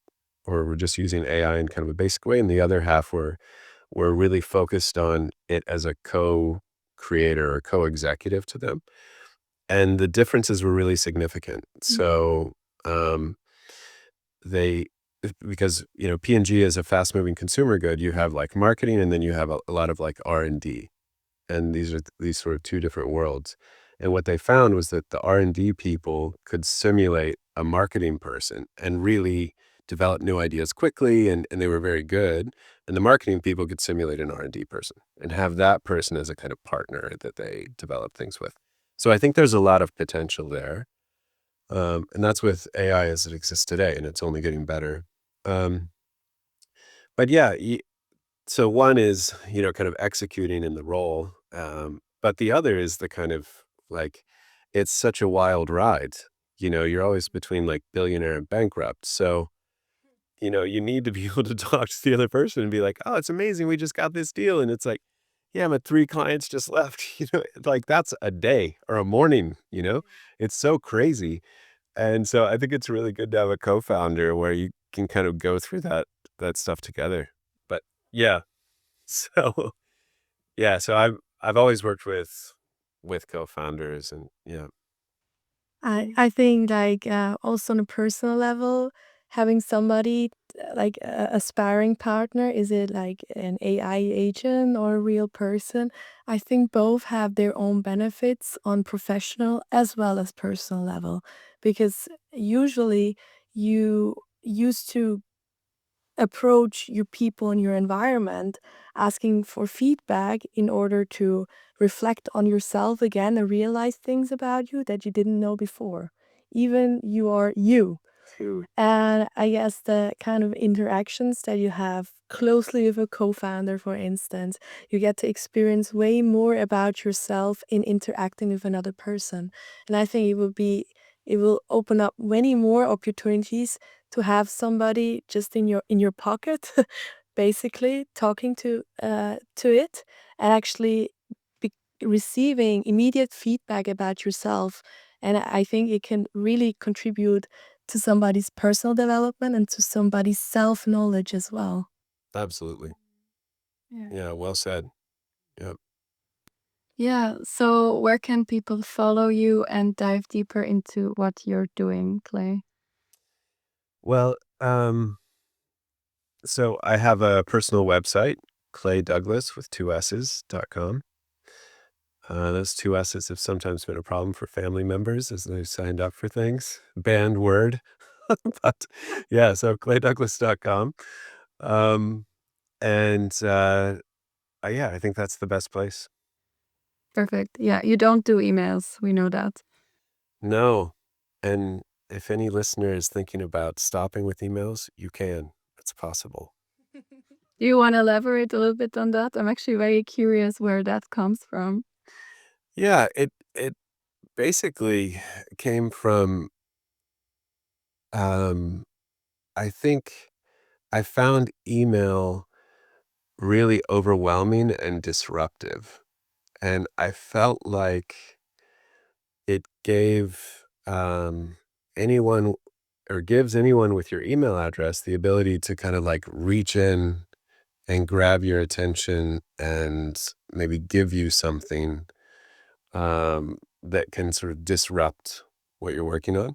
Speaker 3: or were just using AI in kind of a basic way, and the other half were really focused on it as a co-creator or co-executive to them, and the differences were really significant. So, um, they because, P&G is a fast moving consumer good. You have like marketing, and then you have a lot of like R&D. And these are these sort of two different worlds. And what they found was that the R&D people could simulate a marketing person and really develop new ideas quickly, and they were very good. And the marketing people could simulate an R&D person and have that person as a kind of partner that they develop things with. So I think there's a lot of potential there. And that's with AI as it exists today, and it's only getting better. Um, but yeah, so one is, kind of executing in the role. But the other is the kind of like, it's such a wild ride. You're always between like billionaire and bankrupt. So, you need to be able to talk to the other person and be like, oh, it's amazing. We just got this deal. And it's like, yeah, but 3 clients just left. Like that's a day or a morning. It's so crazy. And so I think it's really good to have a co-founder where you can kind of go through that stuff together. But yeah, so yeah, so I've always worked with co-founders, and yeah.
Speaker 2: I think like also on a personal level, having somebody like a sparring partner, is it like an AI agent or a real person? I think both have their own benefits on professional as well as personal level, because usually you used to approach your people in your environment asking for feedback in order to reflect on yourself again and realize things about you that you didn't know before. Even you are you. And I guess the kind of interactions that you have closely with a co founder, for instance, you get to experience way more about yourself in interacting with another person. And I think it will open up many more opportunities to have somebody just in your pocket, basically talking to it and actually be receiving immediate feedback about yourself. And I think it can really contribute to somebody's personal development and to somebody's self-knowledge as well.
Speaker 3: Absolutely.
Speaker 1: Yeah.
Speaker 3: Yeah, well said. Yep.
Speaker 1: Yeah. So where can people follow you and dive deeper into what you're doing, Clay?
Speaker 3: Well, so I have a personal website, Clay Douglas with 2 S's.com. Those 2 S's have sometimes been a problem for family members as they've signed up for things. Banned word. But yeah, so claydouglas.com. Um, and yeah, I think that's the best place.
Speaker 1: Perfect. Yeah. You don't do emails. We know that.
Speaker 3: No. And if any listener is thinking about stopping with emails, you can. It's possible.
Speaker 1: Do you want to elaborate a little bit on that? I'm actually very curious where that comes from.
Speaker 3: Yeah, it basically came from um I think I found email really overwhelming and disruptive. And I felt like it gave anyone or gives anyone with your email address the ability to kind of like reach in and grab your attention and maybe give you something that can sort of disrupt what you're working on.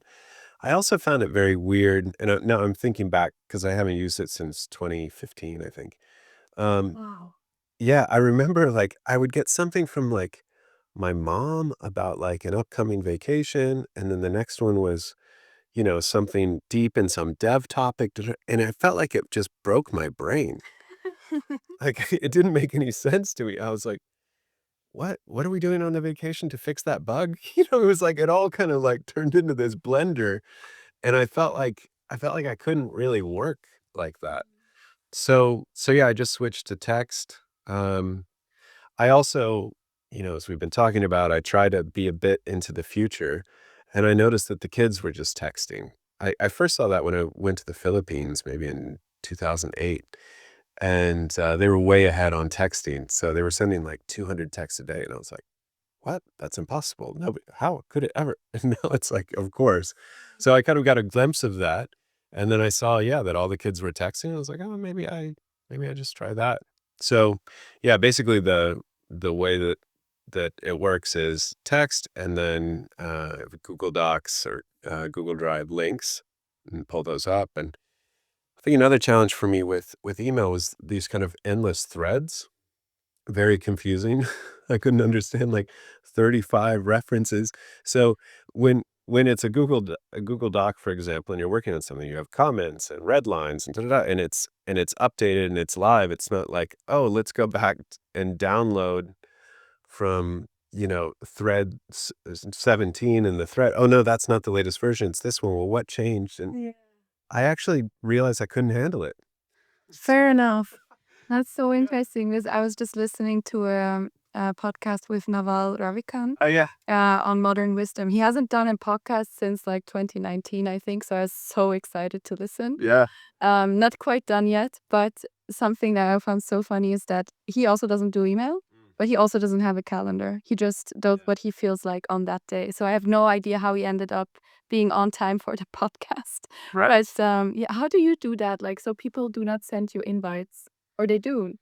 Speaker 3: I also found it very weird, and now I'm thinking back because I haven't used it since 2015, I think. Um,
Speaker 2: Wow.
Speaker 3: yeah, I remember like I would get something from like my mom about like an upcoming vacation, and then the next one was, something deep in some dev topic, and I felt like it just broke my brain. Like it didn't make any sense to me. I was like, what are we doing on the vacation to fix that bug? It was like it all kind of like turned into this blender, and I felt like I couldn't really work like that. So yeah, I just switched to text. I also, as we've been talking about, I try to be a bit into the future, and I noticed that the kids were just texting. I first saw that when I went to the Philippines, maybe in 2008, and they were way ahead on texting. So they were sending like 200 texts a day, and I was like, what? That's impossible. No, how could it ever? And now it's like, of course. So I kind of got a glimpse of that. And then I saw, yeah, that all the kids were texting. I was like, oh, maybe I just try that. So yeah, basically the way that it works is text and then Google Docs or Google Drive links and pull those up. And think another challenge for me with email was these kind of endless threads. Very confusing. I couldn't understand like 35 references. So when it's a Google Doc, for example, and you're working on something, you have comments and red lines and da, da, da, and it's updated and it's live. It's not like, oh, let's go back and download from, thread 17 in the thread. Oh no, that's not the latest version. It's this one. Well, what changed? And
Speaker 2: Yeah.
Speaker 3: I actually realized I couldn't handle it.
Speaker 2: Fair enough.
Speaker 1: That's so interesting because I was just listening to a podcast with Naval Ravikant
Speaker 3: Oh yeah.
Speaker 1: on modern wisdom. He hasn't done a podcast since like 2019, I think. So I was so excited to listen.
Speaker 3: Yeah.
Speaker 1: Not quite done yet, but something that I found so funny is that he also doesn't do email, but he also doesn't have a calendar. He just does what he feels like on that day. So I have no idea how he ended up being on time for the podcast.
Speaker 3: Right.
Speaker 1: But yeah, how do you do that? Like, so people do not send you invites, or they do?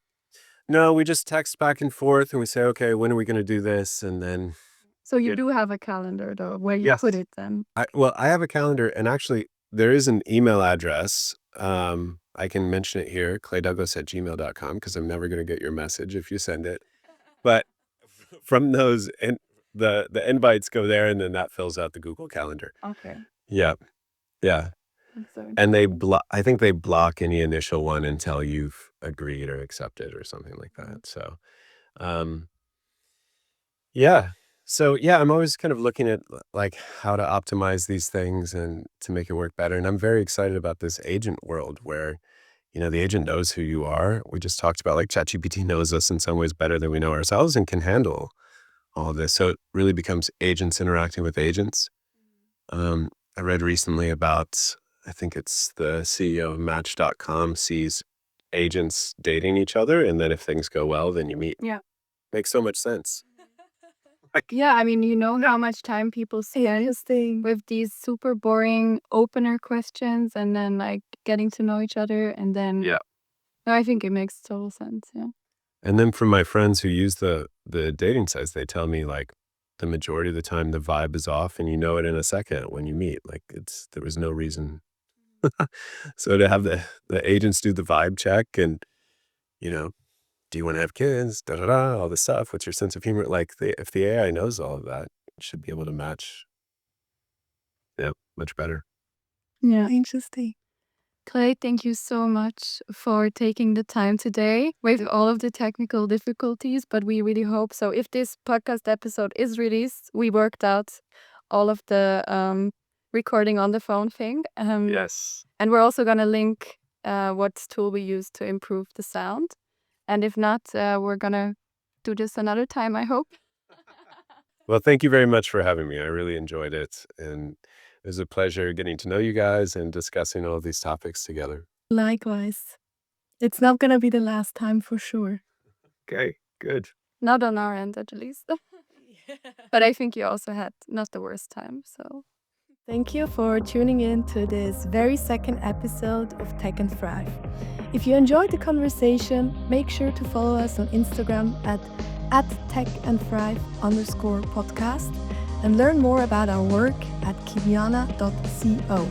Speaker 3: No, we just text back and forth and we say, okay, when are we going to do this? And then,
Speaker 1: So you
Speaker 3: Yeah.
Speaker 1: do have a calendar though, where you
Speaker 3: Yes.
Speaker 1: put it then.
Speaker 3: I have a calendar, and actually there is an email address. I can mention it here, claydouglass@gmail.com, because I'm never going to get your message if you send it. But from those, and the invites go there, and then that fills out the Google Calendar.
Speaker 1: Okay.
Speaker 3: Yeah. Yeah.
Speaker 1: That's so
Speaker 3: And they
Speaker 1: interesting.
Speaker 3: I think they block any initial one until you've agreed or accepted or something like that. So, um, yeah. So yeah, I'm always kind of looking at like how to optimize these things and to make it work better. And I'm very excited about this agent world where, the agent knows who you are. We just talked about like ChatGPT knows us in some ways better than we know ourselves and can handle all of this. So it really becomes agents interacting with agents. I read recently about, I think it's the CEO of Match.com sees agents dating each other, and then if things go well, then you meet.
Speaker 1: Yeah.
Speaker 3: Makes so much sense.
Speaker 1: Yeah, I mean, you know how much time people spend
Speaker 2: Interesting.
Speaker 1: with these super boring opener questions and then like getting to know each other and then
Speaker 3: Yeah.
Speaker 1: No, I think it makes total sense, yeah.
Speaker 3: And then from my friends who use the dating sites, they tell me like the majority of the time the vibe is off, and you know it in a second when you meet. Like there was no reason. So to have the agents do the vibe check and, do you want to have kids? Da da da, all this stuff. What's your sense of humor? Like if the AI knows all of that, it should be able to match. Yeah, much better.
Speaker 1: Yeah.
Speaker 2: Interesting.
Speaker 1: Clay, thank you so much for taking the time today with all of the technical difficulties, but we really hope so. If this podcast episode is released, we worked out all of the recording on the phone thing.
Speaker 3: Yes.
Speaker 1: And we're also going to link what tool we use to improve the sound. And if not, we're going to do this another time, I hope.
Speaker 3: Well, thank you very much for having me. I really enjoyed it, and it was a pleasure getting to know you guys and discussing all these topics together.
Speaker 2: Likewise. It's not gonna be the last time for sure.
Speaker 3: Okay, good.
Speaker 1: Not on our end, at least. But I think you also had not the worst time, so.
Speaker 2: Thank you for tuning in to this very second episode of Tech and Thrive. If you enjoyed the conversation, make sure to follow us on Instagram at techandthrive_podcast and learn more about our work at kimiana.co.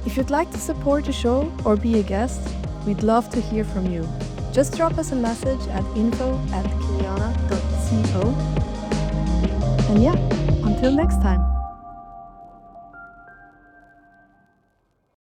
Speaker 2: If you'd like to support the show or be a guest, we'd love to hear from you. Just drop us a message at info@kimiana.co. And yeah, until next time.